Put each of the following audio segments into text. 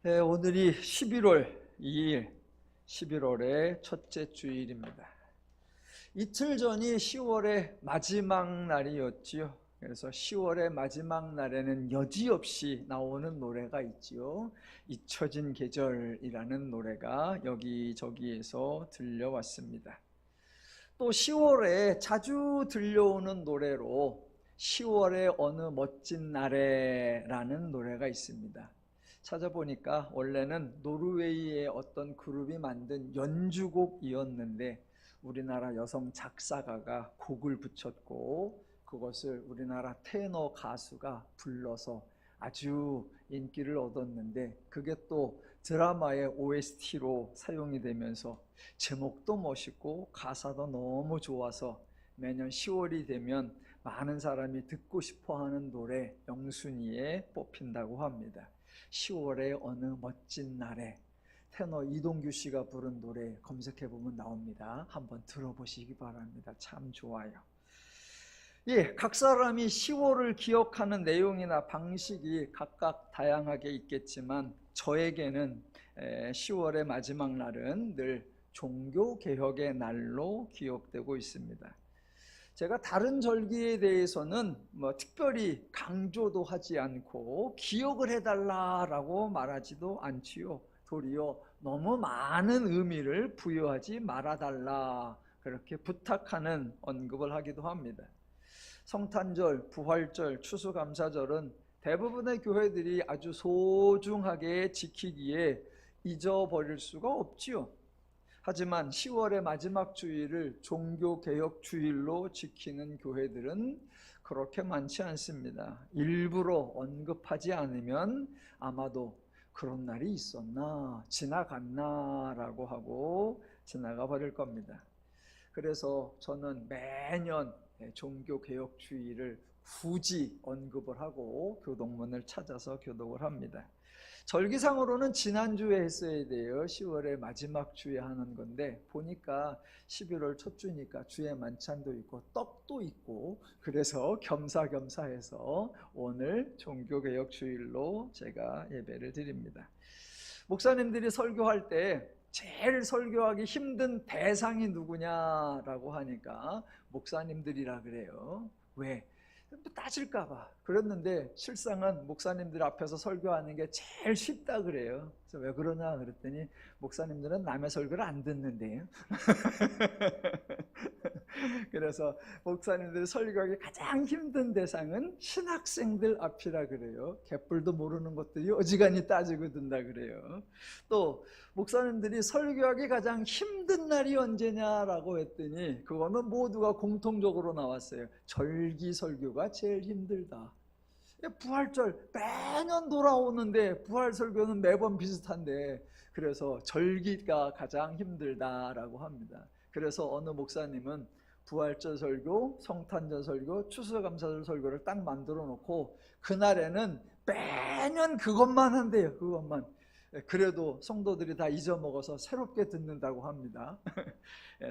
네, 오늘이 11월 2일, 11월의 첫째 주일입니다. 이틀 전이 10월의 마지막 날이었지요. 그래서 10월의 마지막 날에는 여지없이 나오는 노래가 있지요. 잊혀진 계절이라는 노래가 여기저기에서 들려왔습니다. 또 10월에 자주 들려오는 노래로 10월의 어느 멋진 날에라는 노래가 있습니다. 찾아보니까 원래는 노르웨이의 어떤 그룹이 만든 연주곡이었는데 우리나라 여성 작사가가 곡을 붙였고 그것을 우리나라 테너 가수가 불러서 아주 인기를 얻었는데 그게 또 드라마의 OST로 사용이 되면서 제목도 멋있고 가사도 너무 좋아서 매년 10월이 되면 많은 사람이 듣고 싶어하는 노래 영순위에 뽑힌다고 합니다. 10월의 어느 멋진 날에 테너 이동규 씨가 부른 노래 검색해보면 나옵니다. 한번 들어보시기 바랍니다. 참 좋아요. 예, 각 사람이 10월을 기억하는 내용이나 방식이 각각 다양하게 있겠지만 저에게는 10월의 마지막 날은 늘 종교개혁의 날로 기억되고 있습니다. 제가 다른 절기에 대해서는 특별히 강조도 하지 않고 기억을 해달라라고 말하지도 않지요. 도리어 너무 많은 의미를 부여하지 말아달라 그렇게 부탁하는 언급을 하기도 합니다. 성탄절, 부활절, 추수감사절은 대부분의 교회들이 아주 소중하게 지키기에 잊어버릴 수가 없지요. 하지만 10월의 마지막 주일을 종교개혁 주일로 지키는 교회들은 그렇게 많지 않습니다. 일부러 언급하지 않으면 아마도 그런 날이 있었나, 지나갔나 라고 하고 지나가 버릴 겁니다. 그래서 저는 매년 종교개혁 주일을 굳이 언급을 하고 교독문을 찾아서 교독을 합니다. 절기상으로는 지난주에 했어야 돼요. 10월의 마지막 주에 하는 건데 보니까 11월 첫 주니까 주에 만찬도 있고 떡도 있고 그래서 겸사겸사해서 오늘 종교개혁 주일로 제가 예배를 드립니다. 목사님들이 설교할 때 제일 설교하기 힘든 대상이 누구냐라고 하니까 목사님들이라 그래요. 왜? 따질까봐. 그랬는데 실상은 목사님들 앞에서 설교하는 게 제일 쉽다 그래요. 그래서 왜 그러냐 그랬더니 목사님들은 남의 설교를 안 듣는데요. 그래서 목사님들이 설교하기 가장 힘든 대상은 신학생들 앞이라 그래요. 개뿔도 모르는 것들이 어지간히 따지고 든다 그래요. 또 목사님들이 설교하기 가장 힘든 날이 언제냐라고 했더니 그거는 모두가 공통적으로 나왔어요. 절기 설교가 제일 힘들다. 부활절 매년 돌아오는데 부활 설교는 매번 비슷한데 그래서 절기가 가장 힘들다라고 합니다. 그래서 어느 목사님은 부활절 설교, 성탄절 설교, 추수감사절 설교를 딱 만들어 놓고 그날에는 매년 그것만 한대요. 그것만. 그래도 성도들이 다 잊어먹어서 새롭게 듣는다고 합니다.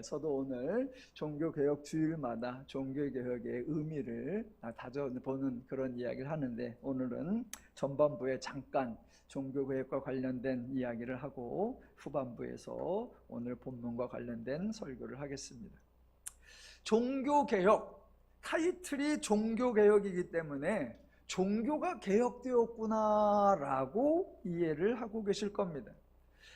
저도 오늘 종교개혁 주일마다 종교개혁의 의미를 다져보는 그런 이야기를 하는데 오늘은 전반부에 잠깐 종교개혁과 관련된 이야기를 하고 후반부에서 오늘 본문과 관련된 설교를 하겠습니다. 종교개혁, 타이틀이 종교개혁이기 때문에 종교가 개혁되었구나 라고 이해를 하고 계실 겁니다.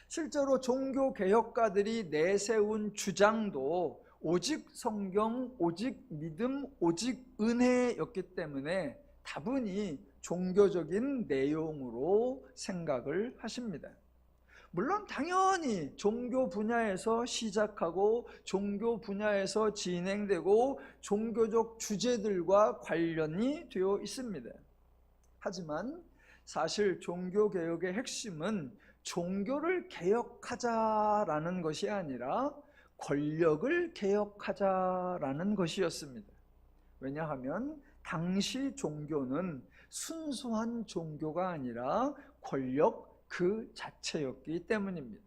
실제로 종교개혁가들이 내세운 주장도 오직 성경, 오직 믿음, 오직 은혜였기 때문에 다분히 종교적인 내용으로 생각을 하십니다. 물론 당연히 종교 분야에서 시작하고 종교 분야에서 진행되고 종교적 주제들과 관련이 되어 있습니다. 하지만 사실 종교개혁의 핵심은 종교를 개혁하자라는 것이 아니라 권력을 개혁하자라는 것이었습니다. 왜냐하면 당시 종교는 순수한 종교가 아니라 권력 그 자체였기 때문입니다.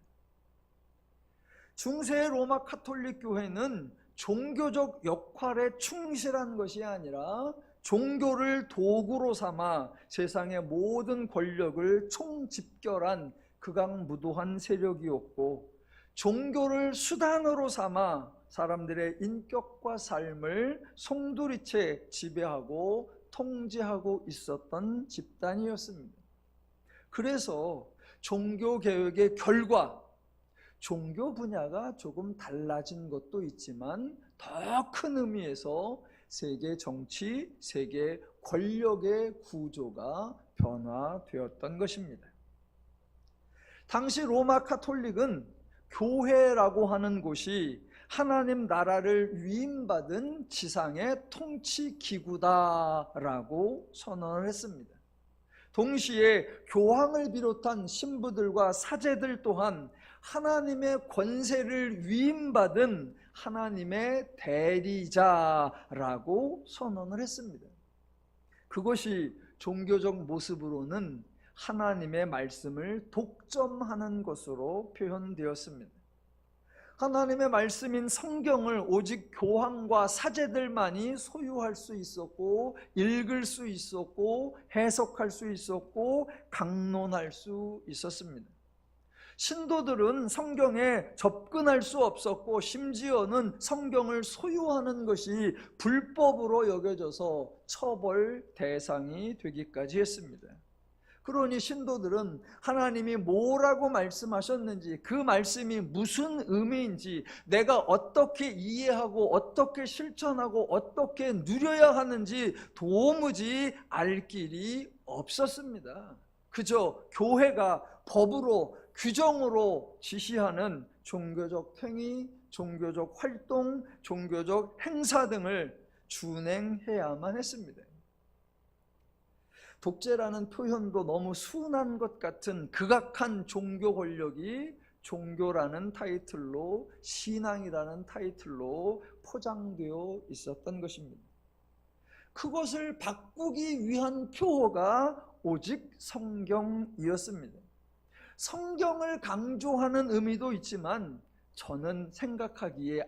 중세 로마 카톨릭 교회는 종교적 역할에 충실한 것이 아니라 종교를 도구로 삼아 세상의 모든 권력을 총집결한 극악무도한 세력이었고, 종교를 수단으로 삼아 사람들의 인격과 삶을 송두리째 지배하고 통제하고 있었던 집단이었습니다. 그래서 종교개혁의 결과, 종교 분야가 조금 달라진 것도 있지만 더 큰 의미에서 세계 정치, 세계 권력의 구조가 변화되었던 것입니다. 당시 로마 카톨릭은 교회라고 하는 곳이 하나님 나라를 위임받은 지상의 통치 기구다라고 선언을 했습니다. 동시에 교황을 비롯한 신부들과 사제들 또한 하나님의 권세를 위임받은 하나님의 대리자라고 선언을 했습니다. 그것이 종교적 모습으로는 하나님의 말씀을 독점하는 것으로 표현되었습니다. 하나님의 말씀인 성경을 오직 교황과 사제들만이 소유할 수 있었고, 읽을 수 있었고, 해석할 수 있었고, 강론할 수 있었습니다. 신도들은 성경에 접근할 수 없었고, 심지어는 성경을 소유하는 것이 불법으로 여겨져서 처벌 대상이 되기까지 했습니다. 그러니 신도들은 하나님이 뭐라고 말씀하셨는지, 그 말씀이 무슨 의미인지, 내가 어떻게 이해하고 어떻게 실천하고 어떻게 누려야 하는지 도무지 알 길이 없었습니다. 그저 교회가 법으로, 규정으로 지시하는 종교적 행위, 종교적 활동, 종교적 행사 등을 준행해야만 했습니다. 독재라는 표현도 너무 순한 것 같은 극악한 종교 권력이 종교라는 타이틀로, 신앙이라는 타이틀로 포장되어 있었던 것입니다. 그것을 바꾸기 위한 표어가 오직 성경이었습니다. 성경을 강조하는 의미도 있지만 저는 생각하기에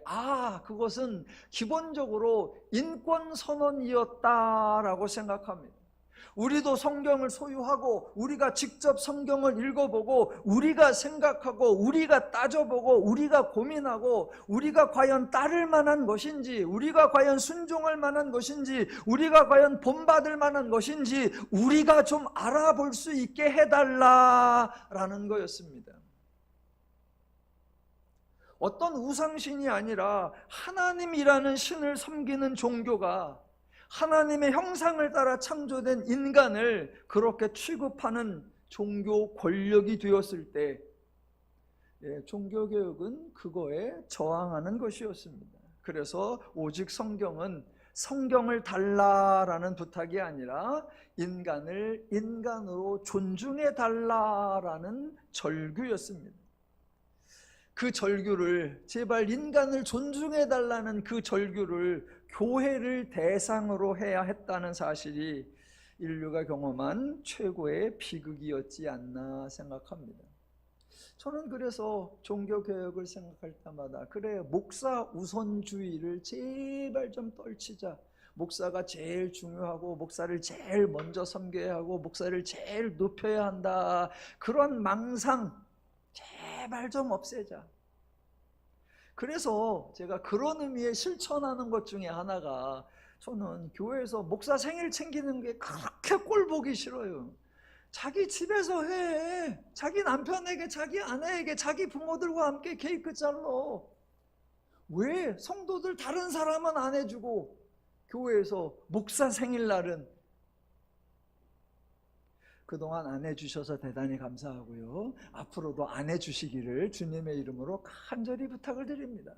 그것은 기본적으로 인권선언이었다라고 생각합니다. 우리도 성경을 소유하고 우리가 직접 성경을 읽어보고 우리가 생각하고 우리가 따져보고 우리가 고민하고 우리가 과연 따를 만한 것인지, 우리가 과연 순종할 만한 것인지, 우리가 과연 본받을 만한 것인지 우리가 좀 알아볼 수 있게 해달라라는 거였습니다. 어떤 우상신이 아니라 하나님이라는 신을 섬기는 종교가 하나님의 형상을 따라 창조된 인간을 그렇게 취급하는 종교 권력이 되었을 때, 종교개혁은 그거에 저항하는 것이었습니다. 그래서 오직 성경은 성경을 달라라는 부탁이 아니라 인간을 인간으로 존중해 달라라는 절규였습니다. 그 절규를, 제발 인간을 존중해 달라는 그 절규를 교회를 대상으로 해야 했다는 사실이 인류가 경험한 최고의 비극이었지 않나 생각합니다. 저는 그래서 종교개혁을 생각할 때마다 그래, 목사 우선주의를 제발 좀 떨치자. 목사가 제일 중요하고 목사를 제일 먼저 섬겨야 하고 목사를 제일 높여야 한다. 그런 망상 제발 좀 없애자. 그래서 제가 그런 의미에 실천하는 것 중에 하나가, 저는 교회에서 목사 생일 챙기는 게 그렇게 꼴보기 싫어요. 자기 집에서 해. 자기 남편에게, 자기 아내에게, 자기 부모들과 함께 케이크 잘라. 왜 성도들 다른 사람은 안 해주고 교회에서 목사 생일날은? 그동안 안 해주셔서 대단히 감사하고요. 앞으로도 안 해주시기를 주님의 이름으로 간절히 부탁을 드립니다.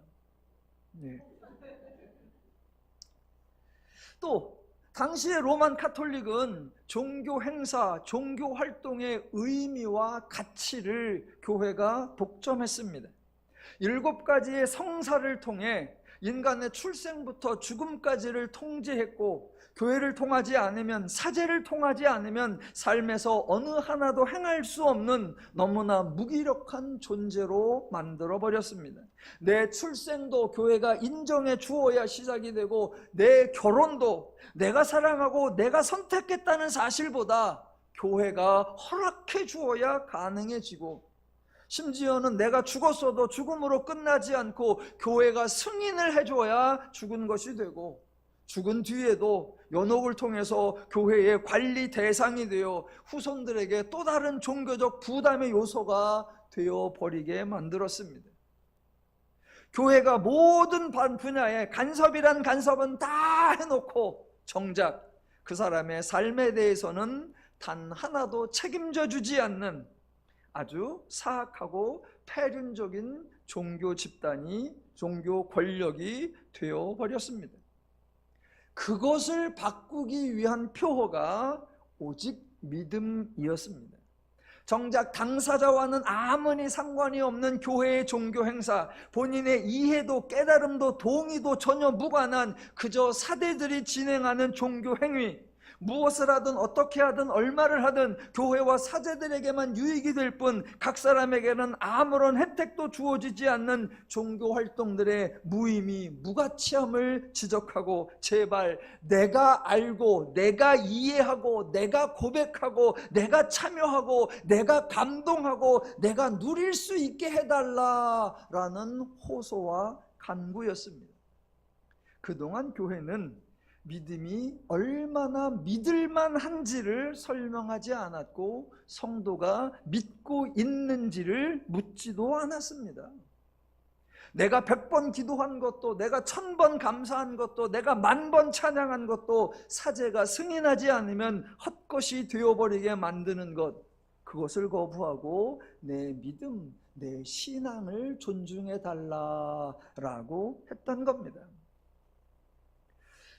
네. 또 당시의 로만 카톨릭은 종교 행사, 종교 활동의 의미와 가치를 교회가 독점했습니다. 7가지의 성사를 통해 인간의 출생부터 죽음까지를 통제했고, 교회를 통하지 않으면, 사제를 통하지 않으면 삶에서 어느 하나도 행할 수 없는 너무나 무기력한 존재로 만들어 버렸습니다. 내 출생도 교회가 인정해 주어야 시작이 되고, 내 결혼도 내가 사랑하고 내가 선택했다는 사실보다 교회가 허락해 주어야 가능해지고, 심지어는 내가 죽었어도 죽음으로 끝나지 않고 교회가 승인을 해줘야 죽은 것이 되고, 죽은 뒤에도 연옥을 통해서 교회의 관리 대상이 되어 후손들에게 또 다른 종교적 부담의 요소가 되어버리게 만들었습니다. 교회가 모든 분야에 간섭이란 간섭은 다 해놓고 정작 그 사람의 삶에 대해서는 단 하나도 책임져 주지 않는 아주 사악하고 폐륜적인 종교 집단이, 종교 권력이 되어버렸습니다. 그것을 바꾸기 위한 표어가 오직 믿음이었습니다. 정작 당사자와는 아무리 상관이 없는 교회의 종교 행사, 본인의 이해도 깨달음도 동의도 전혀 무관한 그저 사대들이 진행하는 종교 행위, 무엇을 하든 어떻게 하든 얼마를 하든 교회와 사제들에게만 유익이 될 뿐 각 사람에게는 아무런 혜택도 주어지지 않는 종교 활동들의 무의미, 무가치함을 지적하고, 제발 내가 알고 내가 이해하고 내가 고백하고 내가 참여하고 내가 감동하고 내가 누릴 수 있게 해달라라는 호소와 간구였습니다. 그동안 교회는 믿음이 얼마나 믿을만한지를 설명하지 않았고, 성도가 믿고 있는지를 묻지도 않았습니다. 내가 100번 기도한 것도, 내가 1000번 감사한 것도, 내가 10,000번 찬양한 것도 사제가 승인하지 않으면 헛것이 되어버리게 만드는 것, 그것을 거부하고 내 믿음, 내 신앙을 존중해 달라라고 했던 겁니다.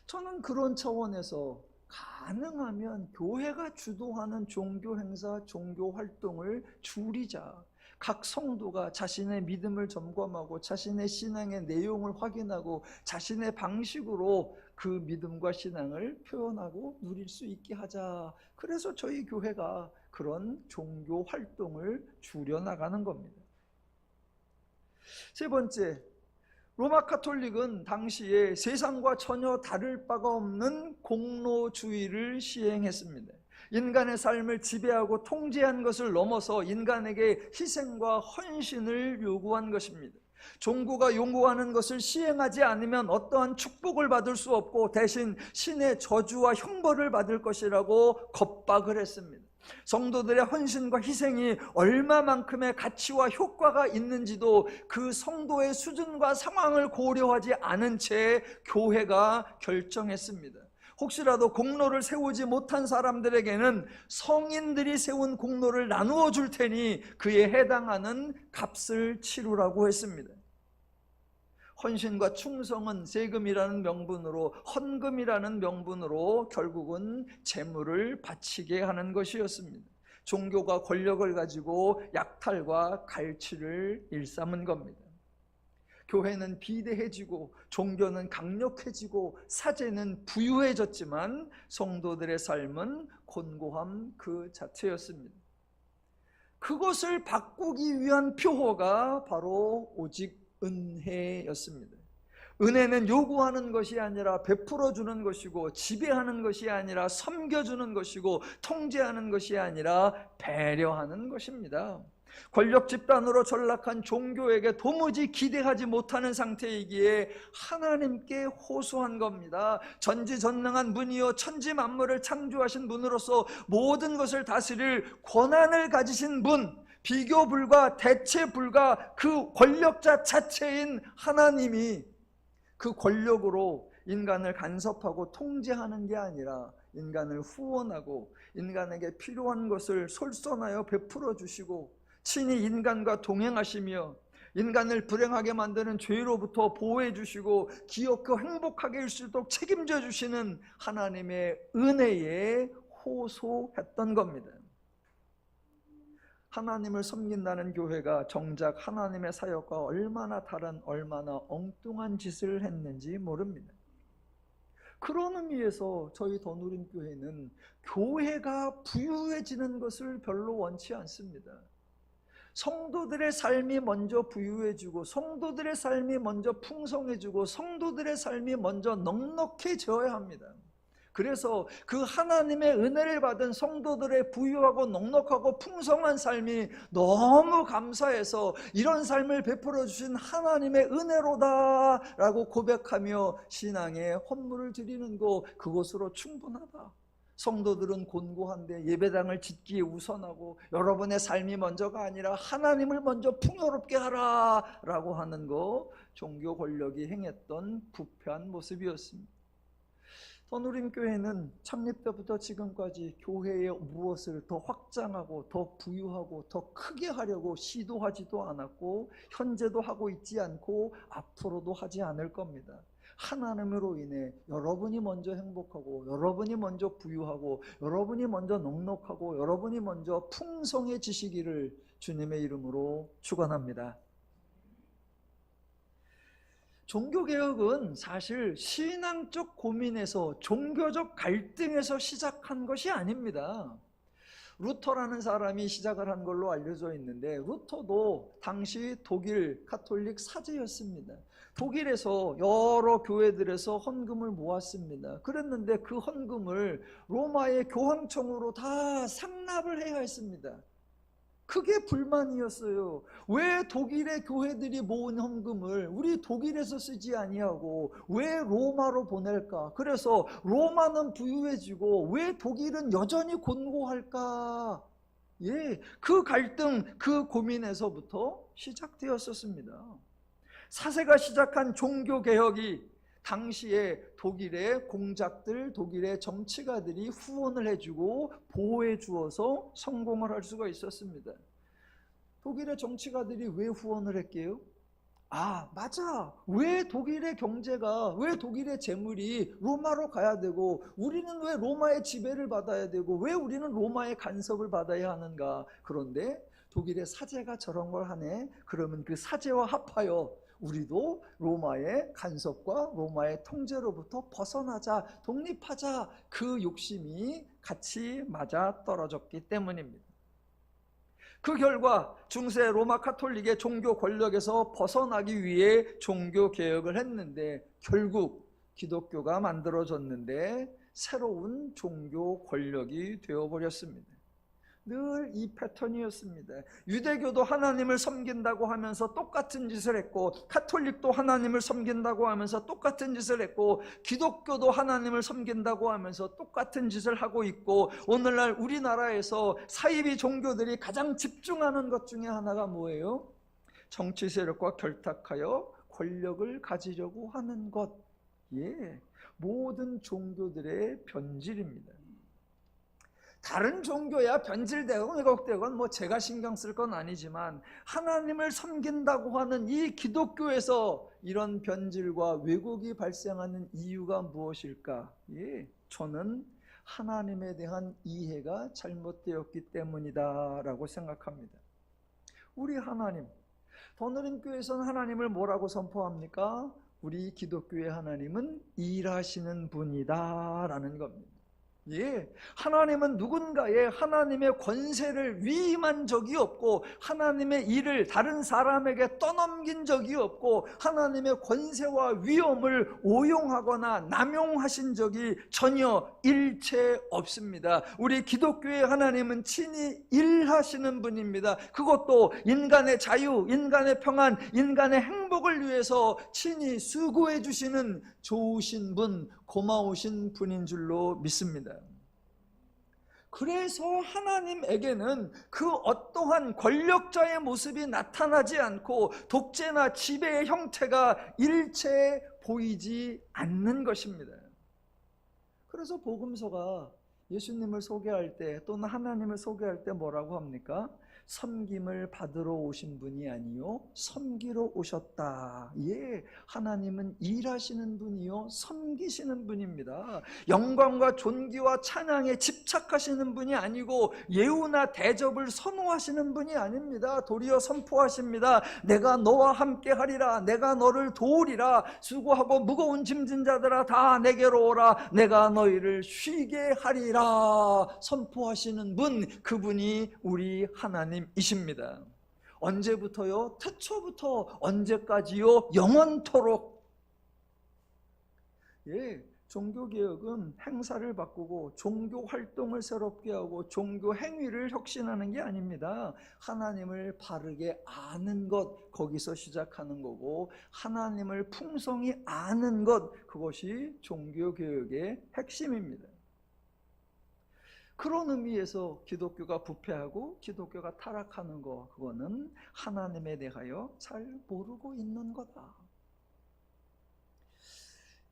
저는 그런 차원에서 가능하면 교회가 주도하는 종교 행사, 종교 활동을 줄이자. 각 성도가 자신의 믿음을 점검하고 자신의 신앙의 내용을 확인하고 자신의 방식으로 그 믿음과 신앙을 표현하고 누릴 수 있게 하자. 그래서 저희 교회가 그런 종교 활동을 줄여나가는 겁니다. 세 번째, 로마 카톨릭은 당시에 세상과 전혀 다를 바가 없는 공로주의를 시행했습니다. 인간의 삶을 지배하고 통제한 것을 넘어서 인간에게 희생과 헌신을 요구한 것입니다. 종교가 요구하는 것을 시행하지 않으면 어떠한 축복을 받을 수 없고 대신 신의 저주와 형벌을 받을 것이라고 겁박을 했습니다. 성도들의 헌신과 희생이 얼마만큼의 가치와 효과가 있는지도 그 성도의 수준과 상황을 고려하지 않은 채 교회가 결정했습니다. 혹시라도 공로를 세우지 못한 사람들에게는 성인들이 세운 공로를 나누어 줄 테니 그에 해당하는 값을 치르라고 했습니다. 헌신과 충성은 세금이라는 명분으로, 헌금이라는 명분으로 결국은 재물을 바치게 하는 것이었습니다. 종교가 권력을 가지고 약탈과 갈취를 일삼은 겁니다. 교회는 비대해지고 종교는 강력해지고 사제는 부유해졌지만 성도들의 삶은 곤고함 그 자체였습니다. 그것을 바꾸기 위한 표어가 바로 오직 은혜였습니다. 은혜는 요구하는 것이 아니라 베풀어 주는 것이고, 지배하는 것이 아니라 섬겨주는 것이고, 통제하는 것이 아니라 배려하는 것입니다. 권력 집단으로 전락한 종교에게 도무지 기대하지 못하는 상태이기에 하나님께 호소한 겁니다. 전지전능한 분이요 천지 만물을 창조하신 분으로서 모든 것을 다스릴 권한을 가지신 분, 비교 불가, 대체 불가 그 권력자 자체인 하나님이 그 권력으로 인간을 간섭하고 통제하는 게 아니라 인간을 후원하고 인간에게 필요한 것을 솔선하여 베풀어 주시고 친히 인간과 동행하시며 인간을 불행하게 만드는 죄로부터 보호해 주시고 기엽고 행복하게 할 수 있도록 책임져 주시는 하나님의 은혜에 호소했던 겁니다. 하나님을 섬긴다는 교회가 정작 하나님의 사역과 얼마나 다른, 얼마나 엉뚱한 짓을 했는지 모릅니다. 그런 의미에서 저희 더누림교회는 교회가 부유해지는 것을 별로 원치 않습니다. 성도들의 삶이 먼저 부유해지고, 성도들의 삶이 먼저 풍성해지고, 성도들의 삶이 먼저 넉넉해져야 합니다. 그래서 그 하나님의 은혜를 받은 성도들의 부유하고 넉넉하고 풍성한 삶이 너무 감사해서 이런 삶을 베풀어 주신 하나님의 은혜로다 라고 고백하며 신앙에 헌물을 드리는 것, 그것으로 충분하다. 성도들은 곤고한데 예배당을 짓기에 우선하고 여러분의 삶이 먼저가 아니라 하나님을 먼저 풍요롭게 하라 라고 하는 거, 종교 권력이 행했던 부패한 모습이었습니다. 더누림교회는 창립 때부터 지금까지 교회의 무엇을 더 확장하고 더 부유하고 더 크게 하려고 시도하지도 않았고, 현재도 하고 있지 않고 앞으로도 하지 않을 겁니다. 하나님으로 인해 여러분이 먼저 행복하고, 여러분이 먼저 부유하고, 여러분이 먼저 넉넉하고, 여러분이 먼저 풍성해지시기를 주님의 이름으로 축원합니다. 종교개혁은 사실 신앙적 고민에서, 종교적 갈등에서 시작한 것이 아닙니다. 루터라는 사람이 시작을 한 걸로 알려져 있는데, 루터도 당시 독일 카톨릭 사제였습니다. 독일에서 여러 교회들에서 헌금을 모았습니다. 그랬는데 그 헌금을 로마의 교황청으로 다 상납을 해야 했습니다. 그게 불만이었어요. 왜 독일의 교회들이 모은 헌금을 우리 독일에서 쓰지 아니하고 왜 로마로 보낼까? 그래서 로마는 부유해지고 왜 독일은 여전히 곤고할까? 예, 그 갈등, 그 고민에서부터 시작되었었습니다. 사세가 시작한 종교개혁이 당시에 독일의 공작들, 독일의 정치가들이 후원을 해주고 보호해 주어서 성공을 할 수가 있었습니다. 독일의 정치가들이 왜 후원을 했게요? 아, 맞아. 왜 독일의 경제가, 왜 독일의 재물이 로마로 가야 되고, 우리는 왜 로마의 지배를 받아야 되고, 왜 우리는 로마의 간섭을 받아야 하는가? 그런데 독일의 사제가 저런 걸 하네. 그러면 그 사제와 합하여 우리도 로마의 간섭과 로마의 통제로부터 벗어나자, 독립하자, 그 욕심이 같이 맞아 떨어졌기 때문입니다. 그 결과 중세 로마 카톨릭의 종교 권력에서 벗어나기 위해 종교 개혁을 했는데, 결국 기독교가 만들어졌는데 새로운 종교 권력이 되어버렸습니다. 늘 이 패턴이었습니다. 유대교도 하나님을 섬긴다고 하면서 똑같은 짓을 했고, 카톨릭도 하나님을 섬긴다고 하면서 똑같은 짓을 했고, 기독교도 하나님을 섬긴다고 하면서 똑같은 짓을 하고 있고, 오늘날 우리나라에서 사이비 종교들이 가장 집중하는 것 중에 하나가 뭐예요? 정치 세력과 결탁하여 권력을 가지려고 하는 것. 예, 모든 종교들의 변질입니다. 다른 종교야 변질되건 왜곡되건 뭐 제가 신경 쓸 건 아니지만, 하나님을 섬긴다고 하는 이 기독교에서 이런 변질과 왜곡이 발생하는 이유가 무엇일까? 예, 저는 하나님에 대한 이해가 잘못되었기 때문이다 라고 생각합니다. 우리 하나님, 더누림교회에서는 하나님을 뭐라고 선포합니까? 우리 기독교의 하나님은 일하시는 분이다 라는 겁니다. 예, 하나님은 누군가의 하나님의 권세를 위임한 적이 없고, 하나님의 일을 다른 사람에게 떠넘긴 적이 없고, 하나님의 권세와 위엄을 오용하거나 남용하신 적이 전혀 일체 없습니다. 우리 기독교의 하나님은 친히 일하시는 분입니다. 그것도 인간의 자유, 인간의 평안, 인간의 행복을 위해서 친히 수고해 주시는 좋으신 분, 고마우신 분인 줄로 믿습니다. 그래서 하나님에게는 그 어떠한 권력자의 모습이 나타나지 않고 독재나 지배의 형태가 일체 보이지 않는 것입니다. 그래서 복음서가 예수님을 소개할 때, 또는 하나님을 소개할 때 뭐라고 합니까? 섬김을 받으러 오신 분이 아니요 섬기러 오셨다. 예, 하나님은 일하시는 분이요 섬기시는 분입니다. 영광과 존귀와 찬양에 집착하시는 분이 아니고 예우나 대접을 선호하시는 분이 아닙니다. 도리어 선포하십니다. 내가 너와 함께 하리라. 내가 너를 도우리라. 수고하고 무거운 짐진 자들아 다 내게로 오라. 내가 너희를 쉬게 하리라. 선포하시는 분, 그분이 우리 하나님이십니다. 언제부터요? 태초부터 언제까지요? 영원토록. 예, 종교개혁은 행사를 바꾸고 종교 활동을 새롭게 하고 종교 행위를 혁신하는 게 아닙니다. 하나님을 바르게 아는 것, 거기서 시작하는 거고, 하나님을 풍성히 아는 것, 그것이 종교개혁의 핵심입니다. 그런 의미에서 기독교가 부패하고 기독교가 타락하는 거, 그거는 하나님에 대하여 잘 모르고 있는 거다.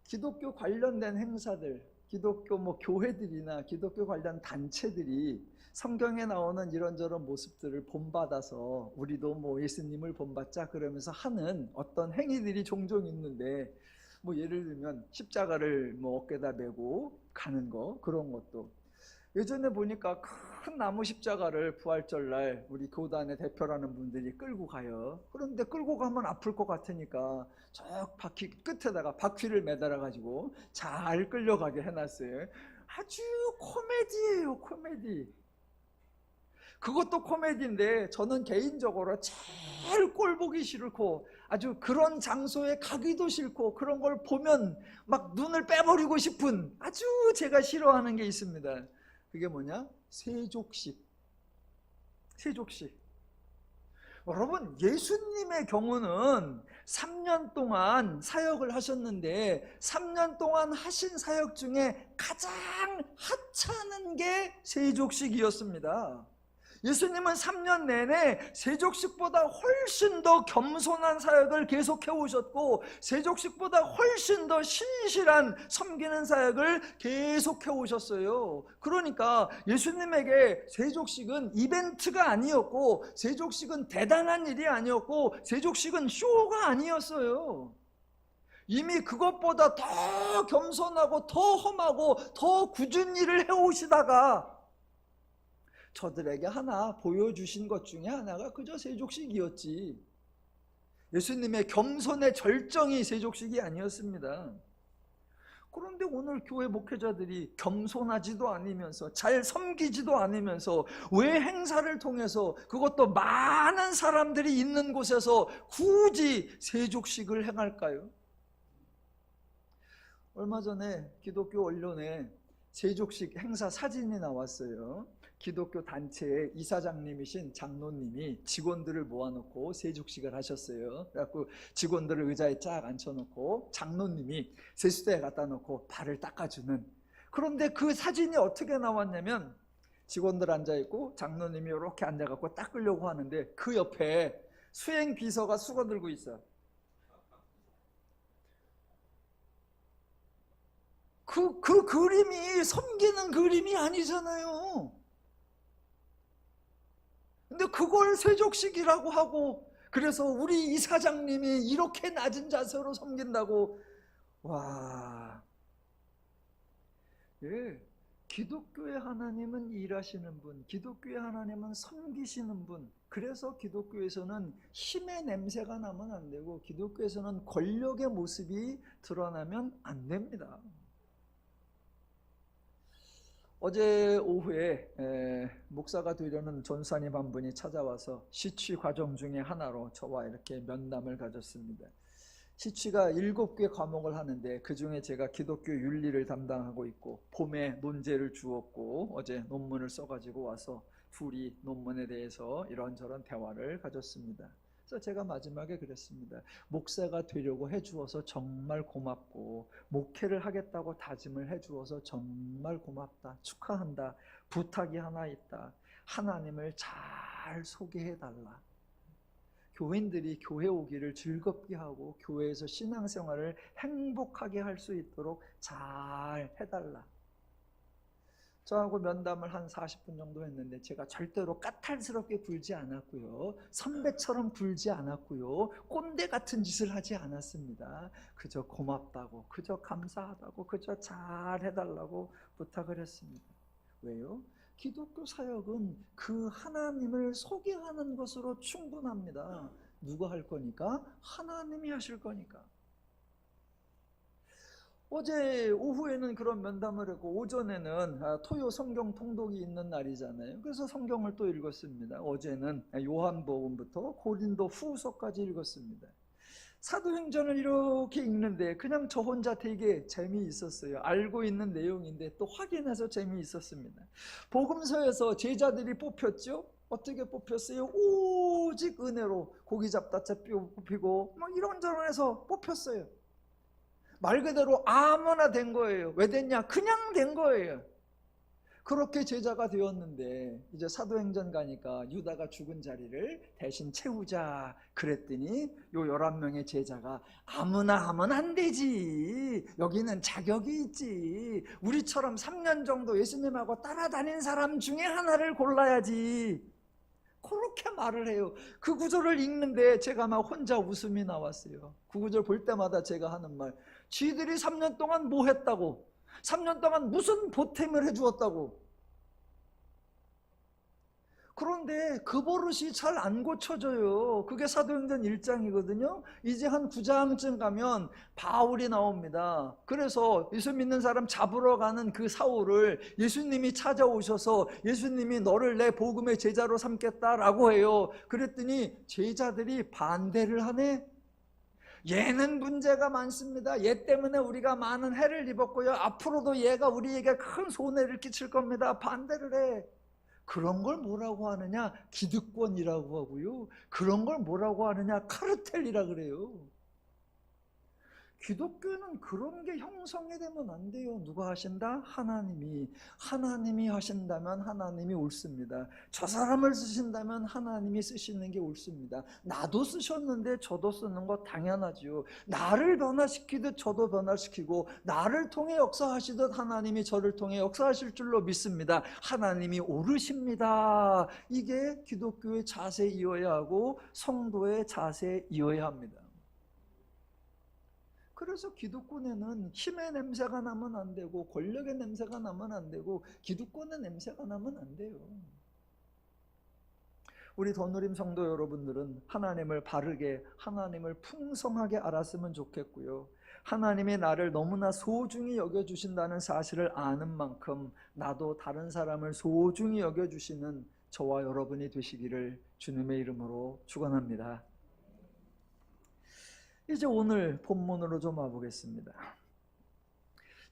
기독교 관련된 행사들, 기독교 교회들이나 기독교 관련 단체들이 성경에 나오는 이런저런 모습들을 본받아서 우리도 예수님을 본받자 그러면서 하는 어떤 행위들이 종종 있는데, 예를 들면 십자가를 어깨에다 메고 가는 거, 그런 것도 예전에 보니까 큰 나무 십자가를 부활절날 우리 교단의 대표라는 분들이 끌고 가요. 그런데 끌고 가면 아플 것 같으니까 저 바퀴 끝에다가 바퀴를 매달아 가지고 잘 끌려가게 해놨어요. 아주 코미디예요, 코미디. 그것도 코미디인데 저는 개인적으로 제일 꼴 보기 싫고 아주 그런 장소에 가기도 싫고 그런 걸 보면 막 눈을 빼버리고 싶은, 아주 제가 싫어하는 게 있습니다. 그게 뭐냐? 세족식. 세족식. 여러분, 예수님의 경우는 3년 동안 사역을 하셨는데 3년 동안 하신 사역 중에 가장 하찮은 게 세족식이었습니다. 예수님은 3년 내내 세족식보다 훨씬 더 겸손한 사역을 계속해 오셨고, 세족식보다 훨씬 더 신실한 섬기는 사역을 계속해 오셨어요. 그러니까 예수님에게 세족식은 이벤트가 아니었고, 세족식은 대단한 일이 아니었고, 세족식은 쇼가 아니었어요. 이미 그것보다 더 겸손하고 더 험하고 더 굳은 일을 해오시다가 저들에게 하나 보여주신 것 중에 하나가 그저 세족식이었지, 예수님의 겸손의 절정이 세족식이 아니었습니다. 그런데 오늘 교회 목회자들이 겸손하지도 않으면서 잘 섬기지도 않으면서 왜 행사를 통해서, 그것도 많은 사람들이 있는 곳에서 굳이 세족식을 행할까요? 얼마 전에 기독교 언론에 세족식 행사 사진이 나왔어요. 기독교 단체의 이사장님이신 장로님이 직원들을 모아놓고 세족식을 하셨어요. 그래갖고 직원들을 의자에 쫙 앉혀놓고 장로님이 세수대에 갖다 놓고 발을 닦아주는, 그런데 그 사진이 어떻게 나왔냐면 직원들 앉아있고 장로님이 이렇게 앉아갖고 닦으려고 하는데 그 옆에 수행비서가 수건 들고 있어. 그 그림이 섬기는 그림이 아니잖아요. 근데 그걸 세족식이라고 하고, 그래서 우리 이사장님이 이렇게 낮은 자세로 섬긴다고. 와, 예, 기독교의 하나님은 일하시는 분, 기독교의 하나님은 섬기시는 분. 그래서 기독교에서는 힘의 냄새가 나면 안 되고, 기독교에서는 권력의 모습이 드러나면 안 됩니다. 어제 오후에 목사가 되려는 전사님 한 분이 찾아와서 시취 과정 중에 하나로 저와 이렇게 면담을 가졌습니다. 시취가 7개 과목을 하는데 그 중에 제가 기독교 윤리를 담당하고 있고, 봄에 논제를 주었고 어제 논문을 써가지고 와서 둘이 논문에 대해서 이런저런 대화를 가졌습니다. 그래서 제가 마지막에 그랬습니다. 목사가 되려고 해주어서 정말 고맙고, 목회를 하겠다고 다짐을 해주어서 정말 고맙다, 축하한다. 부탁이 하나 있다. 하나님을 잘 소개해달라. 교인들이 교회 오기를 즐겁게 하고 교회에서 신앙생활을 행복하게 할 수 있도록 잘 해달라. 저하고 면담을 한 40분 정도 했는데 제가 절대로 까탈스럽게 굴지 않았고요. 선배처럼 굴지 않았고요. 꼰대 같은 짓을 하지 않았습니다. 그저 고맙다고, 그저 감사하다고, 그저 잘해달라고 부탁을 했습니다. 왜요? 기독교 사역은 그 하나님을 소개하는 것으로 충분합니다. 누가 할 거니까? 하나님이 하실 거니까. 어제 오후에는 그런 면담을 했고 오전에는 토요 성경 통독이 있는 날이잖아요. 그래서 성경을 또 읽었습니다. 어제는 요한복음부터 고린도 후서까지 읽었습니다. 사도행전을 이렇게 읽는데 그냥 저 혼자 되게 재미있었어요. 알고 있는 내용인데 또 확인해서 재미있었습니다. 복음서에서 제자들이 뽑혔죠. 어떻게 뽑혔어요? 오직 은혜로 고기 잡다 뽑히고 막 이런저런 해서 뽑혔어요. 말 그대로 아무나 된 거예요. 왜 됐냐? 그냥 된 거예요. 그렇게 제자가 되었는데 이제 사도행전 가니까 유다가 죽은 자리를 대신 채우자 그랬더니 요 11명의 제자가 아무나 하면 안 되지. 여기는 자격이 있지. 우리처럼 3년 정도 예수님하고 따라다닌 사람 중에 하나를 골라야지. 그렇게 말을 해요. 그 구절을 읽는데 제가 막 혼자 웃음이 나왔어요. 그 구절 볼 때마다 제가 하는 말, 쥐들이 3년 동안 뭐 했다고? 3년 동안 무슨 보탬을 해주었다고? 그런데 그 버릇이 잘 안 고쳐져요. 그게 사도행전 1장이거든요. 이제 한 9장쯤 가면 바울이 나옵니다. 그래서 예수 믿는 사람 잡으러 가는 그 사울을 예수님이 찾아오셔서 예수님이 너를 내 복음의 제자로 삼겠다라고 해요. 그랬더니 제자들이 반대를 하네. 얘는 문제가 많습니다. 얘 때문에 우리가 많은 해를 입었고요. 앞으로도 얘가 우리에게 큰 손해를 끼칠 겁니다. 반대를 해. 그런 걸 뭐라고 하느냐? 기득권이라고 하고요. 그런 걸 뭐라고 하느냐? 카르텔이라 그래요. 기독교는 그런 게 형성이 되면 안 돼요. 누가 하신다? 하나님이 하신다면 하나님이 옳습니다. 저 사람을 쓰신다면 하나님이 쓰시는 게 옳습니다. 나도 쓰셨는데 저도 쓰는 거 당연하죠. 나를 변화시키듯 저도 변화시키고 나를 통해 역사하시듯 하나님이 저를 통해 역사하실 줄로 믿습니다. 하나님이 옳으십니다. 이게 기독교의 자세이어야 하고 성도의 자세이어야 합니다. 그래서 기득권에는 힘의 냄새가 나면 안 되고 권력의 냄새가 나면 안 되고 기득권의 냄새가 나면 안 돼요. 우리 더누림 성도 여러분들은 하나님을 바르게, 하나님을 풍성하게 알았으면 좋겠고요. 하나님이 나를 너무나 소중히 여겨주신다는 사실을 아는 만큼 나도 다른 사람을 소중히 여겨주시는 저와 여러분이 되시기를 주님의 이름으로 축원합니다. 이제 오늘 본문으로 좀 와보겠습니다.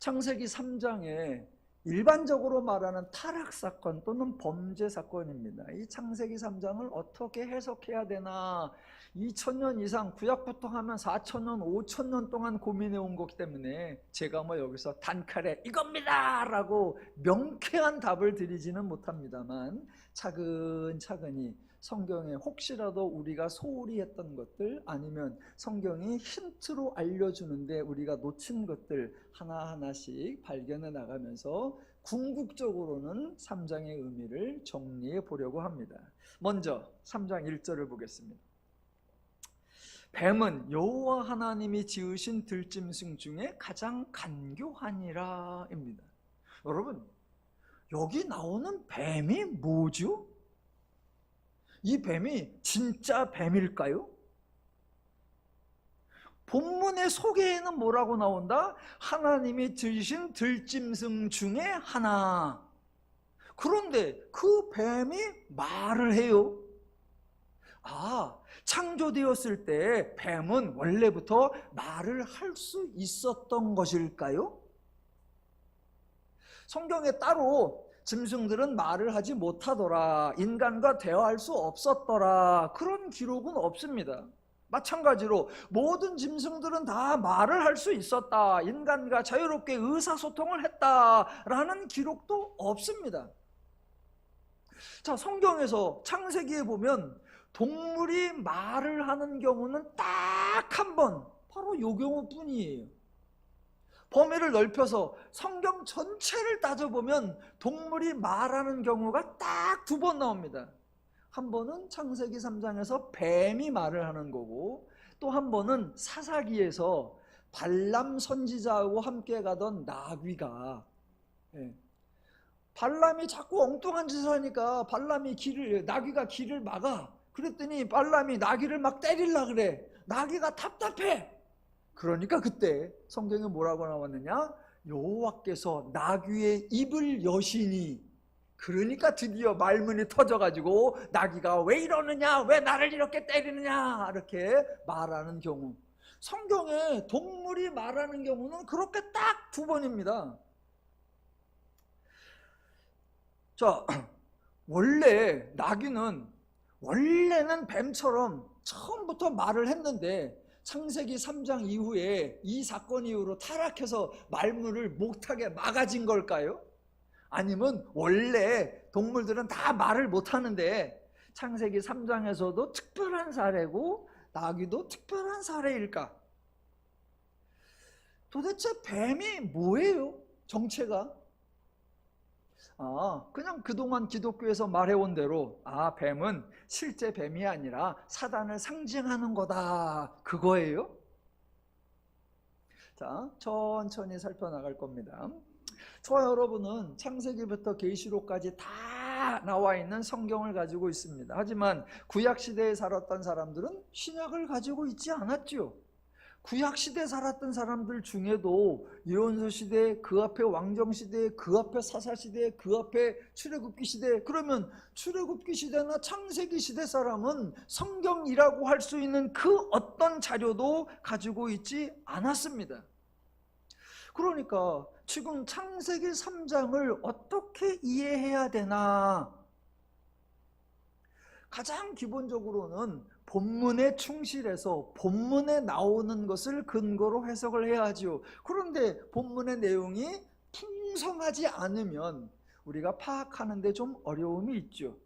창세기 3장에 일반적으로 말하는 타락사건 또는 범죄 사건입니다. 이 창세기 3장을 어떻게 해석해야 되나 2000년 이상 구약부터 하면 4000년, 5000년 동안 고민해 온 거기 때문에 제가 뭐 여기서 단칼에 이겁니다 라고 명쾌한 답을 드리지는 못합니다만 차근차근히 성경에 혹시라도 우리가 소홀히 했던 것들 아니면 성경이 힌트로 알려주는데 우리가 놓친 것들 하나하나씩 발견해 나가면서 궁극적으로는 3장의 의미를 정리해 보려고 합니다. 먼저 3장 1절을 보겠습니다. 뱀은 여호와 하나님이 지으신 들짐승 중에 가장 간교하니라 입니다. 여러분, 여기 나오는 뱀이 뭐죠? 이 뱀이 진짜 뱀일까요? 본문의 소개에는 뭐라고 나온다? 하나님이 지으신 들짐승 중에 하나. 그런데 그 뱀이 말을 해요. 창조되었을 때 뱀은 원래부터 말을 할 수 있었던 것일까요? 성경에 따로 짐승들은 말을 하지 못하더라, 인간과 대화할 수 없었더라, 그런 기록은 없습니다. 마찬가지로 모든 짐승들은 다 말을 할 수 있었다, 인간과 자유롭게 의사소통을 했다라는 기록도 없습니다. 자, 성경에서 창세기에 보면 동물이 말을 하는 경우는 딱 한 번, 바로 요 경우뿐이에요. 범위를 넓혀서 성경 전체를 따져보면 동물이 말하는 경우가 딱 2번 나옵니다. 한 번은 창세기 3장에서 뱀이 말을 하는 거고, 또 한 번은 사사기에서 발람 선지자하고 함께 가던 나귀가, 발람이 자꾸 엉뚱한 짓을 하니까 나귀가 길을 막아. 그랬더니 발람이 나귀를 막 때리려고 그래. 나귀가 답답해. 그러니까 그때 성경에 뭐라고 나왔느냐? 여호와께서 나귀의 입을 여시니, 그러니까 드디어 말문이 터져가지고 나귀가 왜 이러느냐, 왜 나를 이렇게 때리느냐, 이렇게 말하는 경우. 성경에 동물이 말하는 경우는 그렇게 딱 2번입니다. 자, 원래는 뱀처럼 처음부터 말을 했는데 창세기 3장 이후에 이 사건 이후로 타락해서 말문을 못하게 막아진 걸까요? 아니면 원래 동물들은 다 말을 못하는데 창세기 3장에서도 특별한 사례고 나귀도 특별한 사례일까? 도대체 뱀이 뭐예요? 정체가? 그냥 그동안 기독교에서 말해온 대로 뱀은 실제 뱀이 아니라 사단을 상징하는 거다, 그거예요? 자, 천천히 살펴나갈 겁니다. 저와 여러분은 창세기부터 계시록까지 다 나와 있는 성경을 가지고 있습니다. 하지만 구약시대에 살았던 사람들은 신약을 가지고 있지 않았죠. 구약시대에 살았던 사람들 중에도 예언서 시대, 그 앞에 왕정시대, 그 앞에 사사시대, 그 앞에 출애굽기 시대, 그러면 출애굽기 시대나 창세기 시대 사람은 성경이라고 할 수 있는 그 어떤 자료도 가지고 있지 않았습니다. 그러니까 지금 창세기 3장을 어떻게 이해해야 되나? 가장 기본적으로는 본문에 충실해서 본문에 나오는 것을 근거로 해석을 해야 하죠. 그런데 본문의 내용이 풍성하지 않으면 우리가 파악하는 데 좀 어려움이 있죠.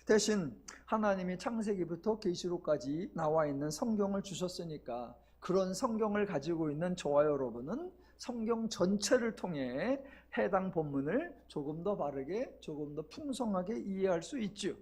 대신 하나님이 창세기부터 계시록까지 나와 있는 성경을 주셨으니까 그런 성경을 가지고 있는 저와 여러분은 성경 전체를 통해 해당 본문을 조금 더 바르게, 조금 더 풍성하게 이해할 수 있죠.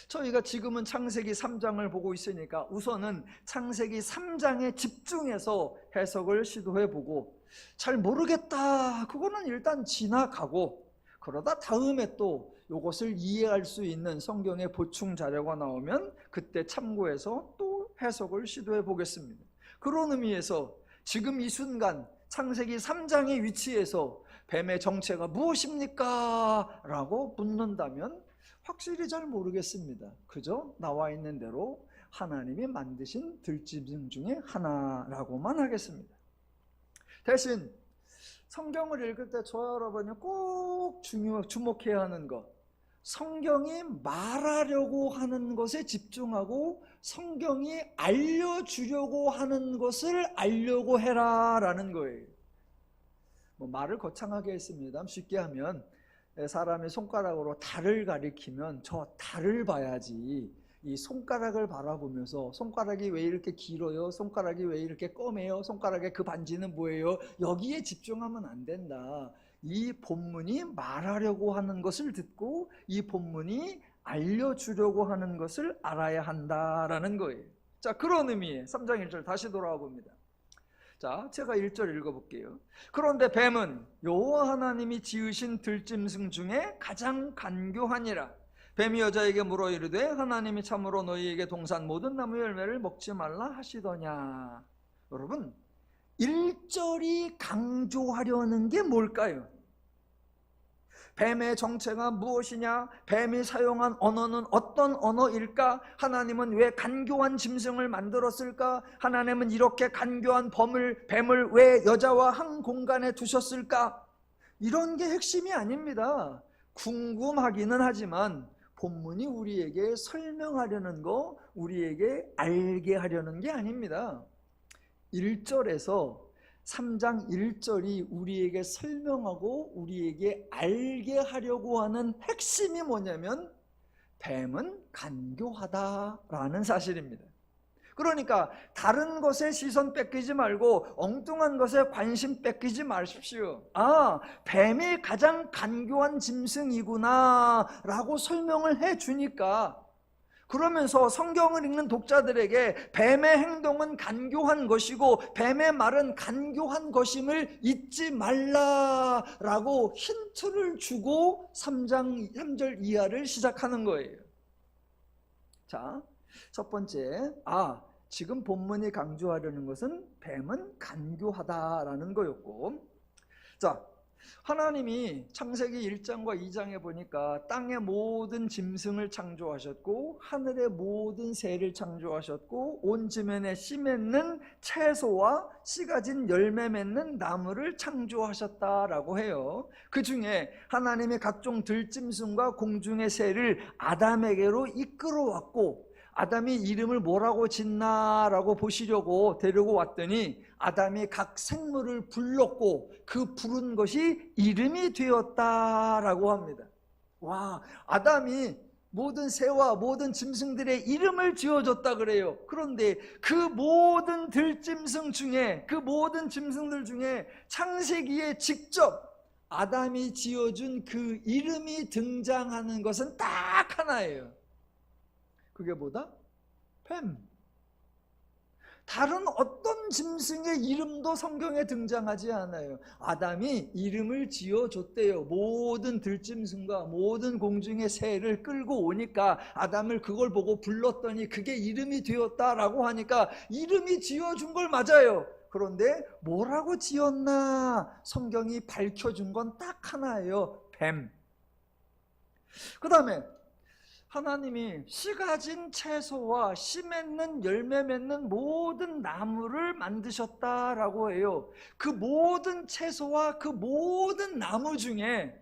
저희가 지금은 창세기 3장을 보고 있으니까 우선은 창세기 3장에 집중해서 해석을 시도해보고, 잘 모르겠다 그거는 일단 지나가고, 그러다 다음에 또 이것을 이해할 수 있는 성경의 보충 자료가 나오면 그때 참고해서 또 해석을 시도해 보겠습니다. 그런 의미에서 지금 이 순간 창세기 3장의 위치에서 뱀의 정체가 무엇입니까? 라고 묻는다면 확실히 잘 모르겠습니다. 그저 나와 있는 대로 하나님이 만드신 들짐승 중에 하나라고만 하겠습니다. 대신 성경을 읽을 때 저와 여러분이 꼭 주목해야 하는 것, 성경이 말하려고 하는 것에 집중하고 성경이 알려주려고 하는 것을 알려고 해라 라는 거예요. 말을 거창하게 했습니다. 쉽게 하면 사람이 손가락으로 달을 가리키면 저 달을 봐야지, 이 손가락을 바라보면서 손가락이 왜 이렇게 길어요? 손가락이 왜 이렇게 검해요? 손가락의 그 반지는 뭐예요? 여기에 집중하면 안 된다. 이 본문이 말하려고 하는 것을 듣고 이 본문이 알려주려고 하는 것을 알아야 한다라는 거예요. 자, 그런 의미에 3장 1절 다시 돌아와 봅니다. 자, 제가 1절 읽어볼게요. 그런데 뱀은 여호와 하나님이 지으신 들짐승 중에 가장 간교하니라. 뱀이 여자에게 물어 이르되 하나님이 참으로 너희에게 동산 모든 나무 열매를 먹지 말라 하시더냐. 여러분, 1절이 강조하려는 게 뭘까요? 뱀의 정체가 무엇이냐? 뱀이 사용한 언어는 어떤 언어일까? 하나님은 왜 간교한 짐승을 만들었을까? 하나님은 이렇게 간교한 뱀을 왜 여자와 한 공간에 두셨을까? 이런 게 핵심이 아닙니다. 궁금하기는 하지만 본문이 우리에게 설명하려는 거, 우리에게 알게 하려는 게 아닙니다. 1절에서 3장 1절이 우리에게 설명하고 우리에게 알게 하려고 하는 핵심이 뭐냐면 뱀은 간교하다라는 사실입니다. 그러니까 다른 것에 시선 뺏기지 말고 엉뚱한 것에 관심 뺏기지 마십시오. 아, 뱀이 가장 간교한 짐승이구나 라고 설명을 해주니까, 그러면서 성경을 읽는 독자들에게 뱀의 행동은 간교한 것이고 뱀의 말은 간교한 것임을 잊지 말라라고 힌트를 주고 3장 3절 이하를 시작하는 거예요. 자, 첫 번째, 지금 본문이 강조하려는 것은 뱀은 간교하다라는 거였고, 자, 하나님이 창세기 1장과 2장에 보니까 땅의 모든 짐승을 창조하셨고 하늘의 모든 새를 창조하셨고 온 지면에 씨 맺는 채소와 씨 가진 열매 맺는 나무를 창조하셨다라고 해요. 그 중에 하나님이 각종 들짐승과 공중의 새를 아담에게로 이끌어왔고, 아담이 이름을 뭐라고 짓나라고 보시려고 데리고 왔더니 아담이 각 생물을 불렀고 그 부른 것이 이름이 되었다라고 합니다. 와, 아담이 모든 새와 모든 짐승들의 이름을 지어줬다 그래요. 그런데 그 모든 들짐승 중에, 그 모든 짐승들 중에 창세기에 직접 아담이 지어준 그 이름이 등장하는 것은 딱 하나예요. 그게 뭐다? 뱀. 다른 어떤 짐승의 이름도 성경에 등장하지 않아요. 아담이 이름을 지어줬대요. 모든 들짐승과 모든 공중의 새를 끌고 오니까 아담을 그걸 보고 불렀더니 그게 이름이 되었다라고 하니까 이름이 지어준 걸 맞아요. 그런데 뭐라고 지었나 성경이 밝혀준 건 딱 하나예요. 뱀. 그 다음에 하나님이 씨 가진 채소와 씨 맺는 열매 맺는 모든 나무를 만드셨다라고 해요. 그 모든 채소와 그 모든 나무 중에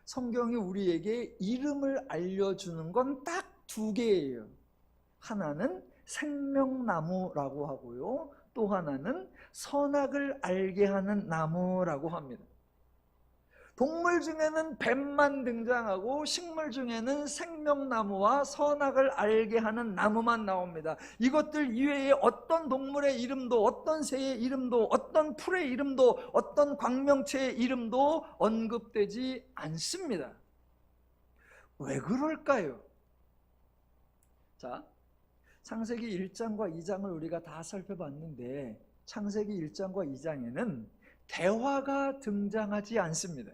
성경이 우리에게 이름을 알려주는 건 딱 두 개예요. 하나는 생명나무라고 하고요, 또 하나는 선악을 알게 하는 나무라고 합니다. 동물 중에는 뱀만 등장하고 식물 중에는 생명나무와 선악을 알게 하는 나무만 나옵니다. 이것들 이외에 어떤 동물의 이름도, 어떤 새의 이름도, 어떤 풀의 이름도, 어떤 광명체의 이름도 언급되지 않습니다. 왜 그럴까요? 자, 창세기 1장과 2장을 우리가 다 살펴봤는데 창세기 1장과 2장에는 대화가 등장하지 않습니다.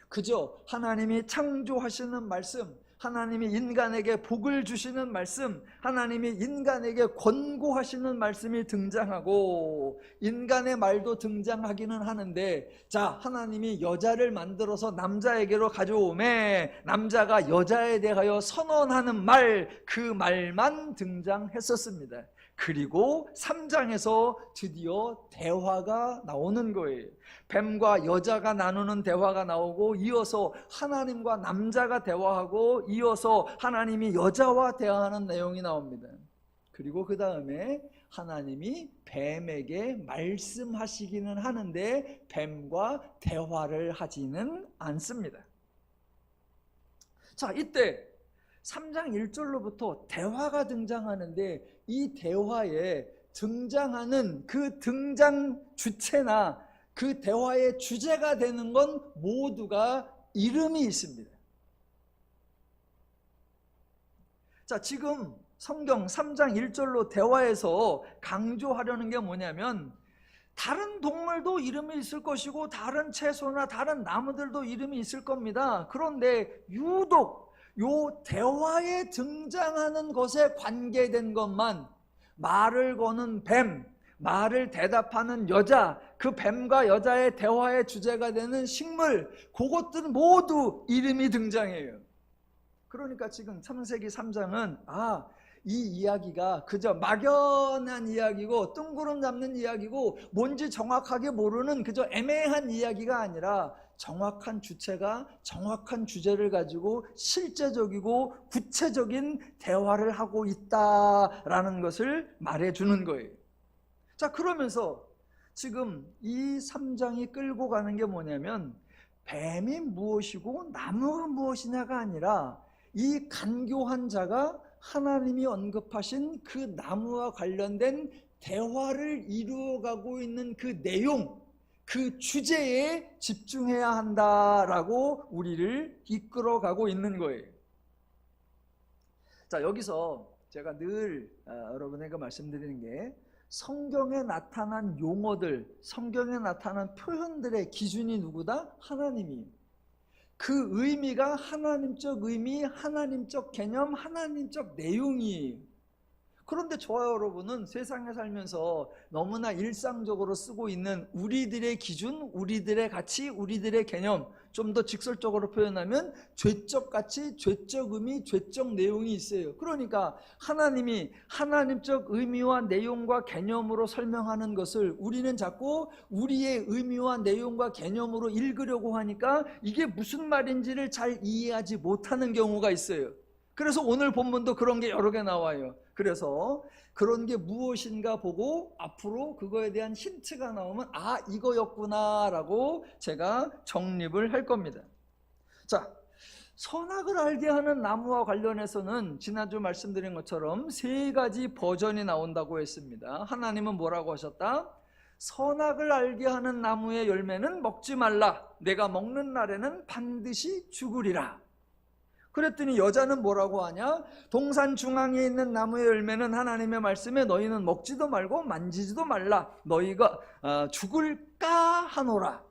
그저 하나님이 창조하시는 말씀, 하나님이 인간에게 복을 주시는 말씀, 하나님이 인간에게 권고하시는 말씀이 등장하고 인간의 말도 등장하기는 하는데, 자, 하나님이 여자를 만들어서 남자에게로 가져오매 남자가 여자에 대하여 선언하는 말, 그 말만 등장했었습니다. 그리고 3장에서 드디어 대화가 나오는 거예요. 뱀과 여자가 나누는 대화가 나오고, 이어서 하나님과 남자가 대화하고, 이어서 하나님이 여자와 대화하는 내용이 나옵니다. 그리고 그 다음에 하나님이 뱀에게 말씀하시기는 하는데 뱀과 대화를 하지는 않습니다. 자, 이때 3장 1절로부터 대화가 등장하는데 이 대화에 등장하는 그 등장 주체나 그 대화의 주제가 되는 건 모두가 이름이 있습니다. 자, 지금 성경 3장 1절로 대화에서 강조하려는 게 뭐냐면, 다른 동물도 이름이 있을 것이고 다른 채소나 다른 나무들도 이름이 있을 겁니다. 그런데 유독 요 대화에 등장하는 것에 관계된 것만, 말을 거는 뱀, 말을 대답하는 여자, 그 뱀과 여자의 대화의 주제가 되는 식물, 그것들은 모두 이름이 등장해요. 그러니까 지금 창세기 3장은 이 이야기가 그저 막연한 이야기고 뜬구름 잡는 이야기고 뭔지 정확하게 모르는 그저 애매한 이야기가 아니라 정확한 주체가 정확한 주제를 가지고 실제적이고 구체적인 대화를 하고 있다라는 것을 말해주는 거예요. 자, 그러면서 지금 이 3장이 끌고 가는 게 뭐냐면, 뱀이 무엇이고 나무가 무엇이냐가 아니라 이 간교한 자가 하나님이 언급하신 그 나무와 관련된 대화를 이루어가고 있는 그 내용, 그 주제에 집중해야 한다라고 우리를 이끌어가고 있는 거예요. 자, 여기서 제가 늘 여러분에게 말씀드리는 게, 성경에 나타난 용어들, 성경에 나타난 표현들의 기준이 누구다? 하나님이. 그 의미가 하나님적 의미, 하나님적 개념, 하나님적 내용이에요. 그런데 저와 여러분은 세상에 살면서 너무나 일상적으로 쓰고 있는 우리들의 기준, 우리들의 가치, 우리들의 개념, 좀 더 직설적으로 표현하면 죄적 가치, 죄적 의미, 죄적 내용이 있어요. 그러니까 하나님이 하나님적 의미와 내용과 개념으로 설명하는 것을 우리는 자꾸 우리의 의미와 내용과 개념으로 읽으려고 하니까 이게 무슨 말인지를 잘 이해하지 못하는 경우가 있어요. 그래서 오늘 본문도 그런 게 여러 개 나와요. 그래서 그런 게 무엇인가 보고 앞으로 그거에 대한 힌트가 나오면 아, 이거였구나 라고 제가 정립을 할 겁니다. 자, 선악을 알게 하는 나무와 관련해서는 지난주 말씀드린 것처럼 3가지 버전이 나온다고 했습니다. 하나님은 뭐라고 하셨다? 선악을 알게 하는 나무의 열매는 먹지 말라. 내가 먹는 날에는 반드시 죽으리라. 그랬더니 여자는 뭐라고 하냐? 동산 중앙에 있는 나무의 열매는 하나님의 말씀에 너희는 먹지도 말고 만지지도 말라. 너희가 죽을까 하노라.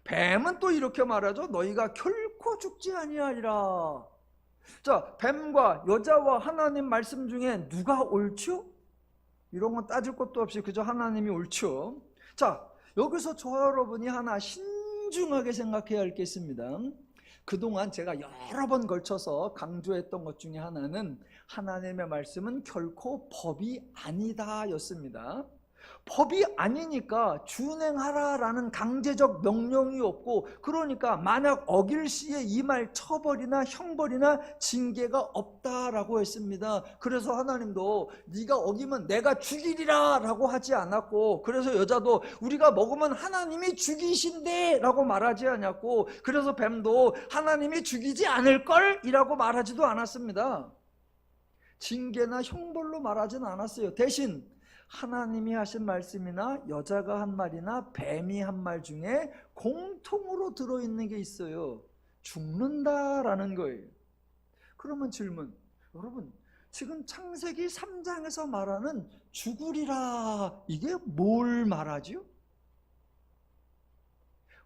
뱀은 또 이렇게 말하죠. 너희가 결코 죽지 아니하리라. 자, 뱀과 여자와 하나님 말씀 중에 누가 옳죠? 이런 건 따질 것도 없이 그저 하나님이 옳죠. 자, 여기서 저와 여러분이 하나 신중하게 생각해야 할 게 있습니다. 그동안 제가 여러 번 걸쳐서 강조했던 것 중에 하나는 하나님의 말씀은 결코 법이 아니다 였습니다. 법이 아니니까 준행하라라는 강제적 명령이 없고, 그러니까 만약 어길 시에 이 말 처벌이나 형벌이나 징계가 없다라고 했습니다. 그래서 하나님도 네가 어기면 내가 죽이리라 라고 하지 않았고, 그래서 여자도 우리가 먹으면 하나님이 죽이신대 라고 말하지 않았고, 그래서 뱀도 하나님이 죽이지 않을걸 이라고 말하지도 않았습니다. 징계나 형벌로 말하진 않았어요. 대신 하나님이 하신 말씀이나 여자가 한 말이나 뱀이 한 말 중에 공통으로 들어있는 게 있어요. 죽는다라는 거예요. 그러면 질문, 여러분 지금 창세기 3장에서 말하는 죽으리라, 이게 뭘 말하죠?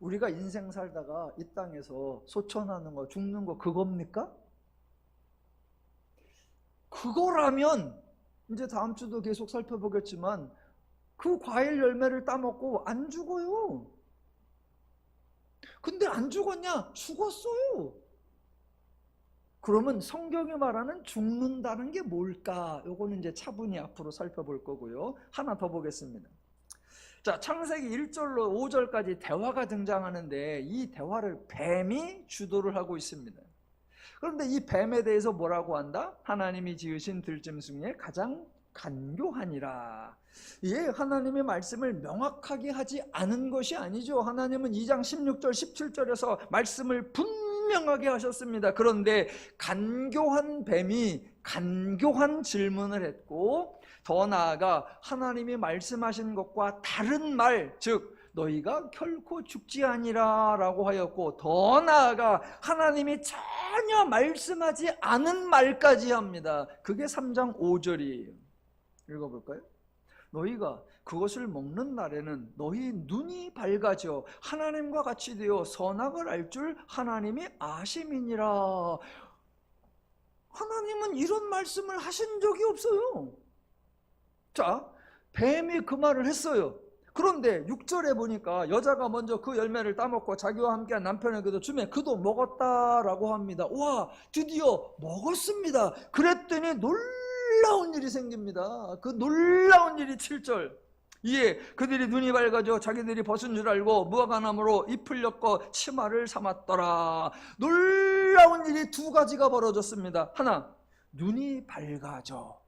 우리가 인생 살다가 이 땅에서 소천하는 거, 죽는 거 그겁니까? 그거라면 이제 다음 주도 계속 살펴보겠지만 그 과일 열매를 따먹고 안 죽어요. 근데 안 죽었냐? 죽었어요. 그러면 성경이 말하는 죽는다는 게 뭘까? 요거는 이제 차분히 앞으로 살펴볼 거고요. 하나 더 보겠습니다. 자, 창세기 1절로 5절까지 대화가 등장하는데 이 대화를 뱀이 주도를 하고 있습니다. 그런데 이 뱀에 대해서 뭐라고 한다? 하나님이 지으신 들짐승 중에 가장 간교하니라. 예, 하나님의 말씀을 명확하게 하지 않은 것이 아니죠. 하나님은 2장 16절 17절에서 말씀을 분명하게 하셨습니다. 그런데 간교한 뱀이 간교한 질문을 했고, 더 나아가 하나님이 말씀하신 것과 다른 말, 즉 너희가 결코 죽지 아니라 라고 하였고, 더 나아가 하나님이 전혀 말씀하지 않은 말까지 합니다. 그게 3장 5절이에요. 읽어볼까요? 너희가 그것을 먹는 날에는 너희 눈이 밝아져 하나님과 같이 되어 선악을 알 줄 하나님이 아심이니라. 하나님은 이런 말씀을 하신 적이 없어요. 자, 뱀이 그 말을 했어요. 그런데 6절에 보니까 여자가 먼저 그 열매를 따먹고 자기와 함께한 남편에게도 주매 그도 먹었다라고 합니다. 와, 드디어 먹었습니다. 그랬더니 놀라운 일이 생깁니다. 그 놀라운 일이 7절. 이에 그들이 눈이 밝아져 자기들이 벗은 줄 알고 무화과나무로 잎을 엮어 치마를 삼았더라. 놀라운 일이 2가지가 벌어졌습니다. 하나, 눈이 밝아져.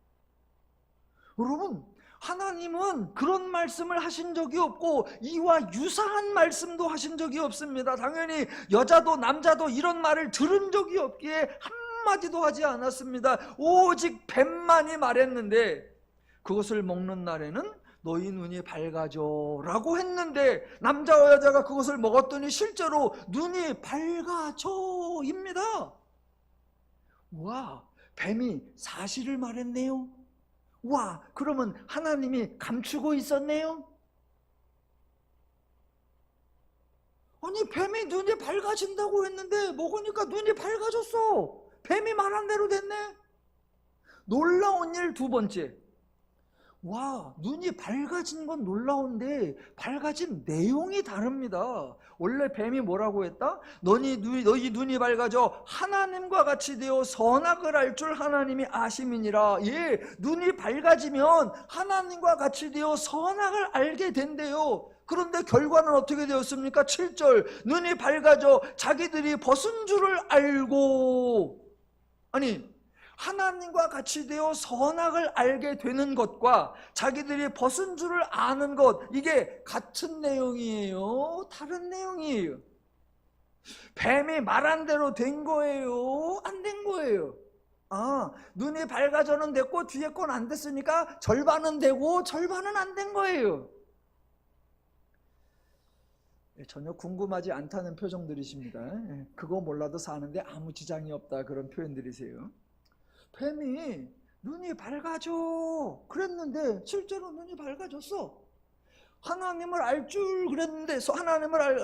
여러분, 하나님은 그런 말씀을 하신 적이 없고 이와 유사한 말씀도 하신 적이 없습니다. 당연히 여자도 남자도 이런 말을 들은 적이 없기에 한 한마디도 하지 않았습니다. 오직 뱀만이 말했는데, 그것을 먹는 날에는 너희 눈이 밝아져 라고 했는데, 남자와 여자가 그것을 먹었더니 실제로 눈이 밝아져입니다. 와, 뱀이 사실을 말했네요. 와, 그러면 하나님이 감추고 있었네요. 아니, 뱀이 눈이 밝아진다고 했는데 먹으니까 눈이 밝아졌어. 뱀이 말한 대로 됐네. 놀라운 일 두 번째. 와, 눈이 밝아진 건 놀라운데 밝아진 내용이 다릅니다. 원래 뱀이 뭐라고 했다? 너희 눈이 밝아져 하나님과 같이 되어 선악을 알 줄 하나님이 아심이니라. 예, 눈이 밝아지면 하나님과 같이 되어 선악을 알게 된대요. 그런데 결과는 어떻게 되었습니까? 7절, 눈이 밝아져 자기들이 벗은 줄을 알고. 아니, 하나님과 같이 되어 선악을 알게 되는 것과 자기들이 벗은 줄을 아는 것, 이게 같은 내용이에요? 다른 내용이에요? 뱀이 말한 대로 된 거예요? 안 된 거예요? 아, 눈이 밝아져는 됐고 뒤에 건 안 됐으니까 절반은 되고 절반은 안 된 거예요. 전혀 궁금하지 않다는 표정들이십니다. 그거 몰라도 사는데 아무 지장이 없다, 그런 표현들이세요. 뱀이 눈이 밝아져 그랬는데 실제로 눈이 밝아졌어. 하나님을 알 줄 그랬는데,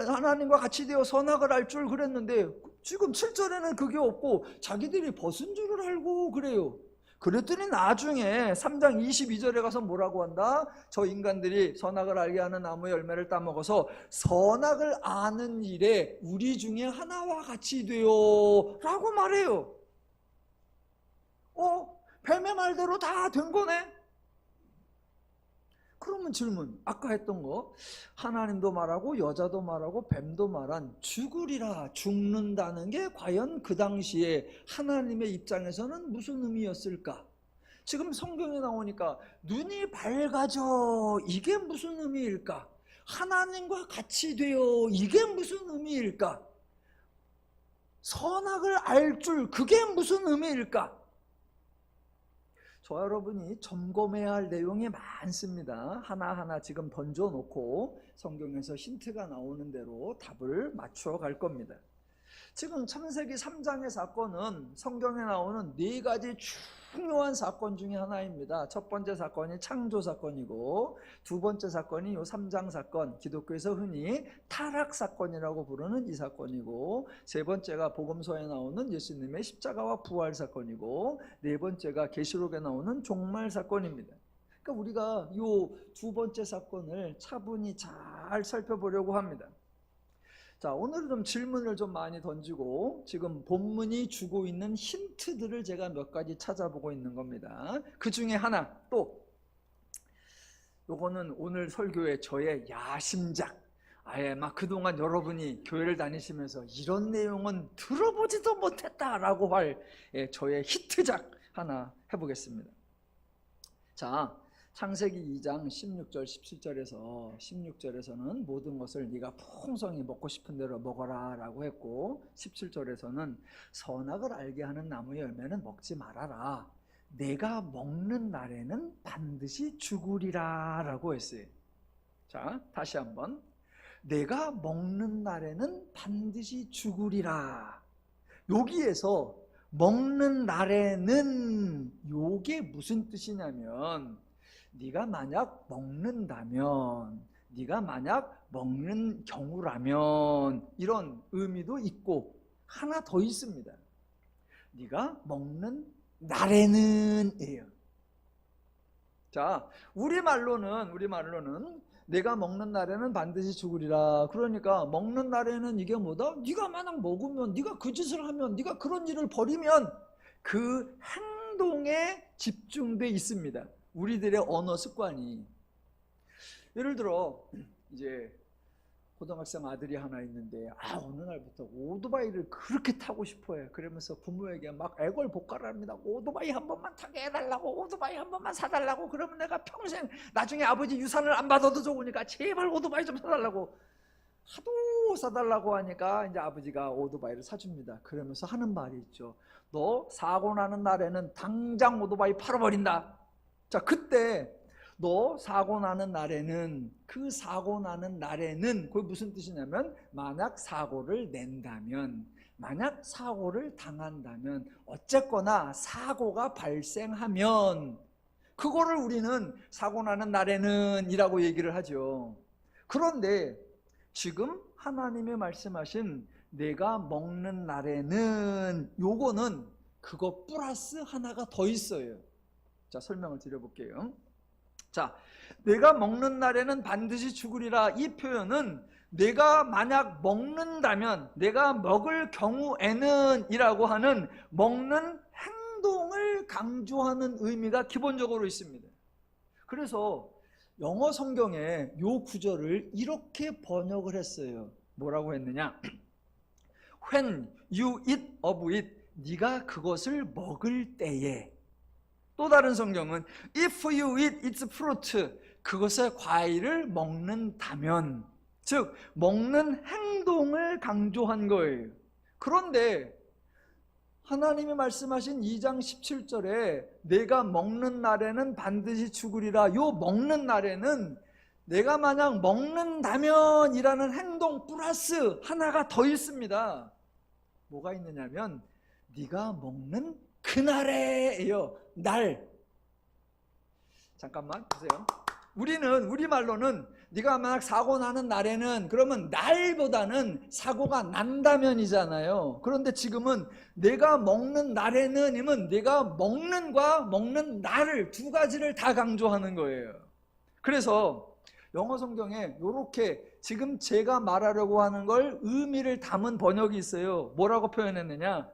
하나님과 같이 되어 선악을 알 줄 그랬는데 지금 7절에는 그게 없고 자기들이 벗은 줄을 알고 그래요. 그랬더니 나중에 3장 22절에 가서 뭐라고 한다? 저 인간들이 선악을 알게 하는 나무의 열매를 따먹어서 선악을 아는 일에 우리 중에 하나와 같이 되어 라고 말해요. 뱀의 말대로 다 된 거네? 그러면 질문, 아까 했던 거, 하나님도 말하고 여자도 말하고 뱀도 말한 죽으리라, 죽는다는 게 과연 그 당시에 하나님의 입장에서는 무슨 의미였을까? 지금 성경에 나오니까 눈이 밝아져, 이게 무슨 의미일까? 하나님과 같이 되어, 이게 무슨 의미일까? 선악을 알 줄, 그게 무슨 의미일까? 저와 여러분이 점검해야 할 내용이 많습니다. 하나하나 지금 던져놓고 성경에서 힌트가 나오는 대로 답을 맞춰 갈 겁니다. 지금 창세기 3장의 사건은 성경에 나오는 4가지 중요한 사건 중에 하나입니다. 첫 번째 사건이 창조 사건이고, 두 번째 사건이 이 3장 사건, 기독교에서 흔히 타락 사건이라고 부르는 이 사건이고, 세 번째가 복음서에 나오는 예수님의 십자가와 부활 사건이고, 네 번째가 계시록에 나오는 종말 사건입니다. 그러니까 우리가 이 두 번째 사건을 차분히 잘 살펴보려고 합니다. 자, 오늘은 좀 질문을 좀 많이 던지고 지금 본문이 주고 있는 힌트들을 제가 몇 가지 찾아보고 있는 겁니다. 그 중에 하나, 또 요거는 오늘 설교의 저의 야심작, 아예 막 그동안 여러분이 교회를 다니시면서 이런 내용은 들어보지도 못했다라고 할 저의 히트작 하나 해보겠습니다. 자, 창세기 2장 16절 17절에서 16절에서는 모든 것을 네가 풍성히 먹고 싶은 대로 먹어라 라고 했고, 17절에서는 선악을 알게 하는 나무의 열매는 먹지 말아라, 내가 먹는 날에는 반드시 죽으리라 라고 했어요. 자, 다시 한번, 내가 먹는 날에는 반드시 죽으리라. 여기에서 먹는 날에는 요게 무슨 뜻이냐면, 네가 만약 먹는다면, 네가 만약 먹는 경우라면, 이런 의미도 있고 하나 더 있습니다. 네가 먹는 날에는 이에요. 자, 우리말로는 내가 먹는 날에는 반드시 죽으리라. 그러니까 먹는 날에는 이게 뭐다? 네가 만약 먹으면, 네가 그 짓을 하면, 네가 그런 일을 벌이면 그 행동에 집중돼 있습니다. 우리들의 언어 습관이. 예를 들어 이제 고등학생 아들이 하나 있는데 어느 날부터 오토바이를 그렇게 타고 싶어해. 그러면서 부모에게 막 애걸복걸합니다. 오토바이 한 번만 타게 해달라고, 오토바이 한 번만 사달라고. 그러면 내가 평생 나중에 아버지 유산을 안 받아도 좋으니까 제발 오토바이 좀 사달라고. 하도 사달라고 하니까 이제 아버지가 오토바이를 사줍니다. 그러면서 하는 말이 있죠. 너 사고 나는 날에는 당장 오토바이 팔아버린다. 자, 그때 너 사고 나는 날에는, 그 사고 나는 날에는 그게 무슨 뜻이냐면, 만약 사고를 낸다면, 만약 사고를 당한다면, 어쨌거나 사고가 발생하면 그거를 우리는 사고 나는 날에는 이라고 얘기를 하죠. 그런데 지금 하나님이 말씀하신 내가 먹는 날에는, 요거는 그거 플러스 하나가 더 있어요. 자, 설명을 드려볼게요. 자, 내가 먹는 날에는 반드시 죽으리라, 이 표현은 내가 만약 먹는다면, 내가 먹을 경우에는 이라고 하는 먹는 행동을 강조하는 의미가 기본적으로 있습니다. 그래서 영어 성경에 요 구절을 이렇게 번역을 했어요. 뭐라고 했느냐? When you eat of it, 네가 그것을 먹을 때에. 또 다른 성경은 If you eat its fruit, 그것의 과일을 먹는다면, 즉 먹는 행동을 강조한 거예요. 그런데 하나님이 말씀하신 2장 17절에 내가 먹는 날에는 반드시 죽으리라, 요 먹는 날에는 내가 만약 먹는다면 이라는 행동 플러스 하나가 더 있습니다. 뭐가 있느냐면 네가 먹는 그날에요. 날. 잠깐만 보세요. 우리는 우리말로는 네가 만약 사고 나는 날에는, 그러면 날보다는 사고가 난다면이잖아요. 그런데 지금은 내가 먹는 날에는 이면 내가 먹는과 먹는 날을, 두 가지를 다 강조하는 거예요. 그래서 영어 성경에 이렇게 지금 제가 말하려고 하는 걸 의미를 담은 번역이 있어요. 뭐라고 표현했느냐?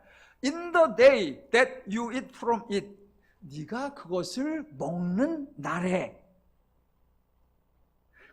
In the day that you eat from it, 네가 그것을 먹는 날에.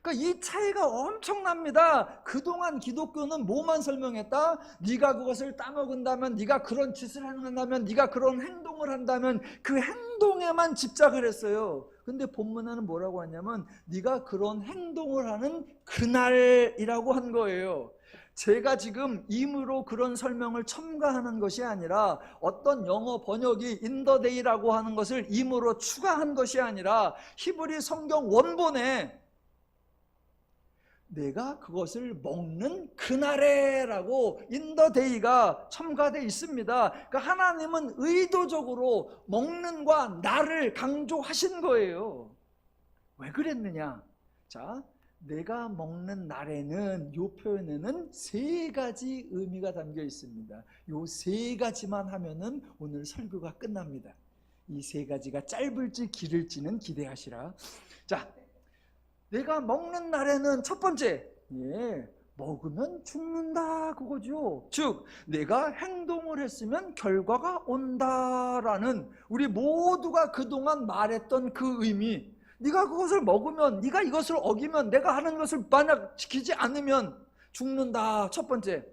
그러니까 이 차이가 엄청납니다. 그동안 기독교는 뭐만 설명했다? 네가 그것을 따먹은다면, 네가 그런 짓을 한다면, 네가 그런 행동을 한다면 그 행동에만 집착을 했어요. 근데 본문에는 뭐라고 하냐면 네가 그런 행동을 하는 그날이라고 한 거예요. 제가 지금 임으로 그런 설명을 첨가하는 것이 아니라, 어떤 영어 번역이 in the day라고 하는 것을 임으로 추가한 것이 아니라, 히브리 성경 원본에 내가 그것을 먹는 그날에 라고 in the day가 첨가되어 있습니다. 그러니까 하나님은 의도적으로 먹는과 날을 강조하신 거예요. 왜 그랬느냐? 자, 내가 먹는 날에는, 이 표현에는 세 가지 의미가 담겨 있습니다. 이 세 가지만 하면은 오늘 설교가 끝납니다. 이 세 가지가 짧을지 길을지는 기대하시라. 자, 내가 먹는 날에는 첫 번째, 먹으면 죽는다 그거죠. 즉 내가 행동을 했으면 결과가 온다라는, 우리 모두가 그동안 말했던 그 의미. 네가 그것을 먹으면, 네가 이것을 어기면, 내가 하는 것을 만약 지키지 않으면 죽는다, 첫 번째.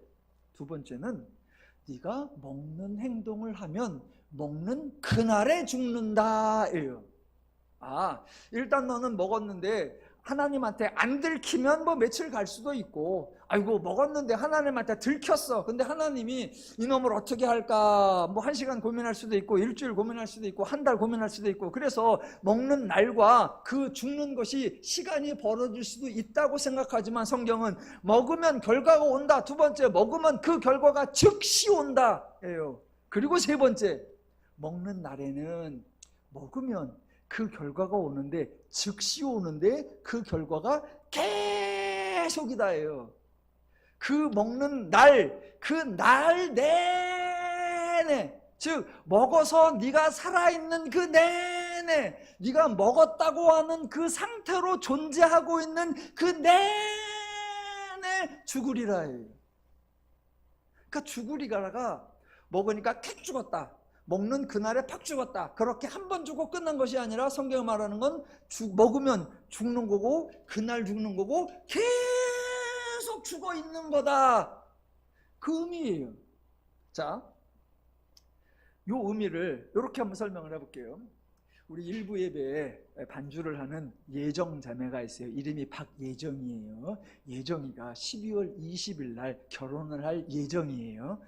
두 번째는 네가 먹는 행동을 하면 먹는 그날에 죽는다예요. 아, 일단 너는 먹었는데 하나님한테 안 들키면 뭐 며칠 갈 수도 있고, 아이고 먹었는데 하나님한테 들켰어. 근데 하나님이 이놈을 어떻게 할까, 뭐 1시간 고민할 수도 있고, 일주일 고민할 수도 있고, 한 달 고민할 수도 있고, 그래서 먹는 날과 그 죽는 것이 시간이 벌어질 수도 있다고 생각하지만, 성경은 먹으면 결과가 온다. 두 번째, 먹으면 그 결과가 즉시 온다 예요. 그리고 세 번째, 먹는 날에는 먹으면 그 결과가 오는데, 즉시 오는데 그 결과가 계속이다예요. 그 먹는 날, 그 날 내내, 즉 먹어서 네가 살아있는 그 내내, 네가 먹었다고 하는 그 상태로 존재하고 있는 그 내내 죽으리라 해요. 그러니까 죽으리가가 먹으니까 탁 죽었다, 먹는 그날에 팍 죽었다, 그렇게 한 번 죽고 끝난 것이 아니라, 성경이 말하는 건 먹으면 죽는 거고, 그날 죽는 거고, 계속 죽어 있는 거다, 그 의미예요. 자, 요 의미를 이렇게 한번 설명을 해볼게요. 우리 일부 예배에 반주를 하는 예정 자매가 있어요. 이름이 박예정이에요. 예정이가 12월 20일 날 결혼을 할 예정이에요.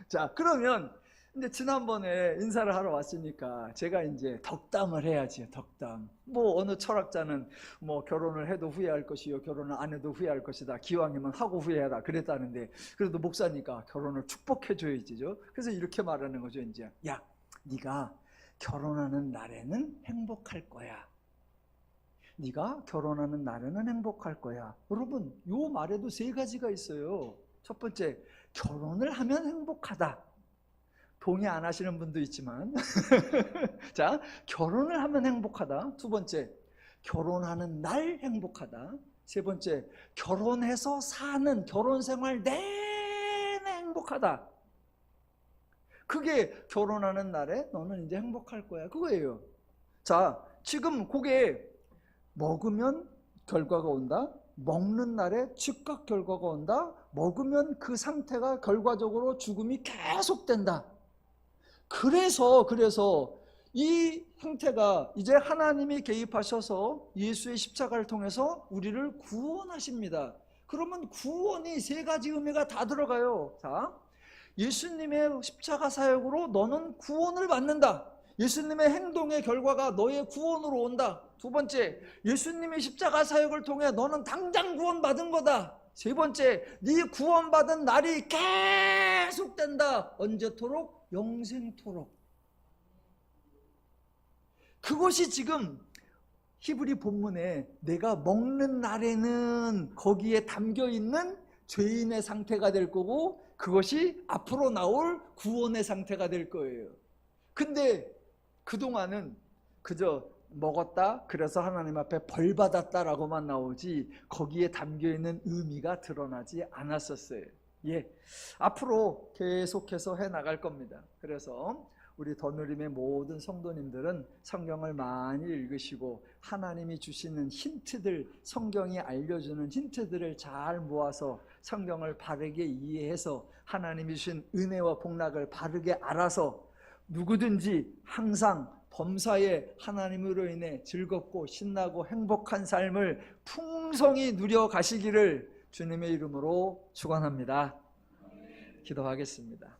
자, 그러면 근데 지난번에 인사를 하러 왔으니까 제가 이제 덕담을 해야지. 덕담. 뭐 어느 철학자는 뭐 결혼을 해도 후회할 것이요, 결혼을 안 해도 후회할 것이다, 기왕이면 하고 후회하라 그랬다는데, 그래도 목사니까 결혼을 축복해 줘야지죠. 그래서 이렇게 말하는 거죠. 이제 야, 네가 결혼하는 날에는 행복할 거야. 네가 결혼하는 날에는 행복할 거야. 여러분, 요 말에도 세 가지가 있어요. 첫 번째, 결혼을 하면 행복하다. 동의 안 하시는 분도 있지만 자, 결혼을 하면 행복하다. 두 번째, 결혼하는 날 행복하다. 세 번째, 결혼해서 사는 결혼 생활 내내 행복하다. 그게 결혼하는 날에 너는 이제 행복할 거야, 그거예요. 자, 지금 그게 먹으면 결과가 온다, 먹는 날에 즉각 결과가 온다, 먹으면 그 상태가 결과적으로 죽음이 계속된다. 그래서 이 형태가 이제 하나님이 개입하셔서 예수의 십자가를 통해서 우리를 구원하십니다. 그러면 구원이 세 가지 의미가 다 들어가요. 자, 예수님의 십자가 사역으로 너는 구원을 받는다. 예수님의 행동의 결과가 너의 구원으로 온다. 두 번째, 예수님의 십자가 사역을 통해 너는 당장 구원받은 거다. 세 번째, 네 구원받은 날이 계속된다. 언제토록? 영생토록. 그것이 지금 히브리 본문에 내가 먹는 날에는 거기에 담겨있는 죄인의 상태가 될 거고, 그것이 앞으로 나올 구원의 상태가 될 거예요. 근데 그동안은 그저 먹었다, 그래서 하나님 앞에 벌 받았다라고만 나오지 거기에 담겨있는 의미가 드러나지 않았었어요. 예, 앞으로 계속해서 해나갈 겁니다. 그래서 우리 더누림의 모든 성도님들은 성경을 많이 읽으시고 하나님이 주시는 힌트들, 성경이 알려주는 힌트들을 잘 모아서 성경을 바르게 이해해서 하나님이 주신 은혜와 복락을 바르게 알아서 누구든지 항상 범사에 하나님으로 인해 즐겁고 신나고 행복한 삶을 풍성히 누려 가시기를 주님의 이름으로 축원합니다. 기도하겠습니다.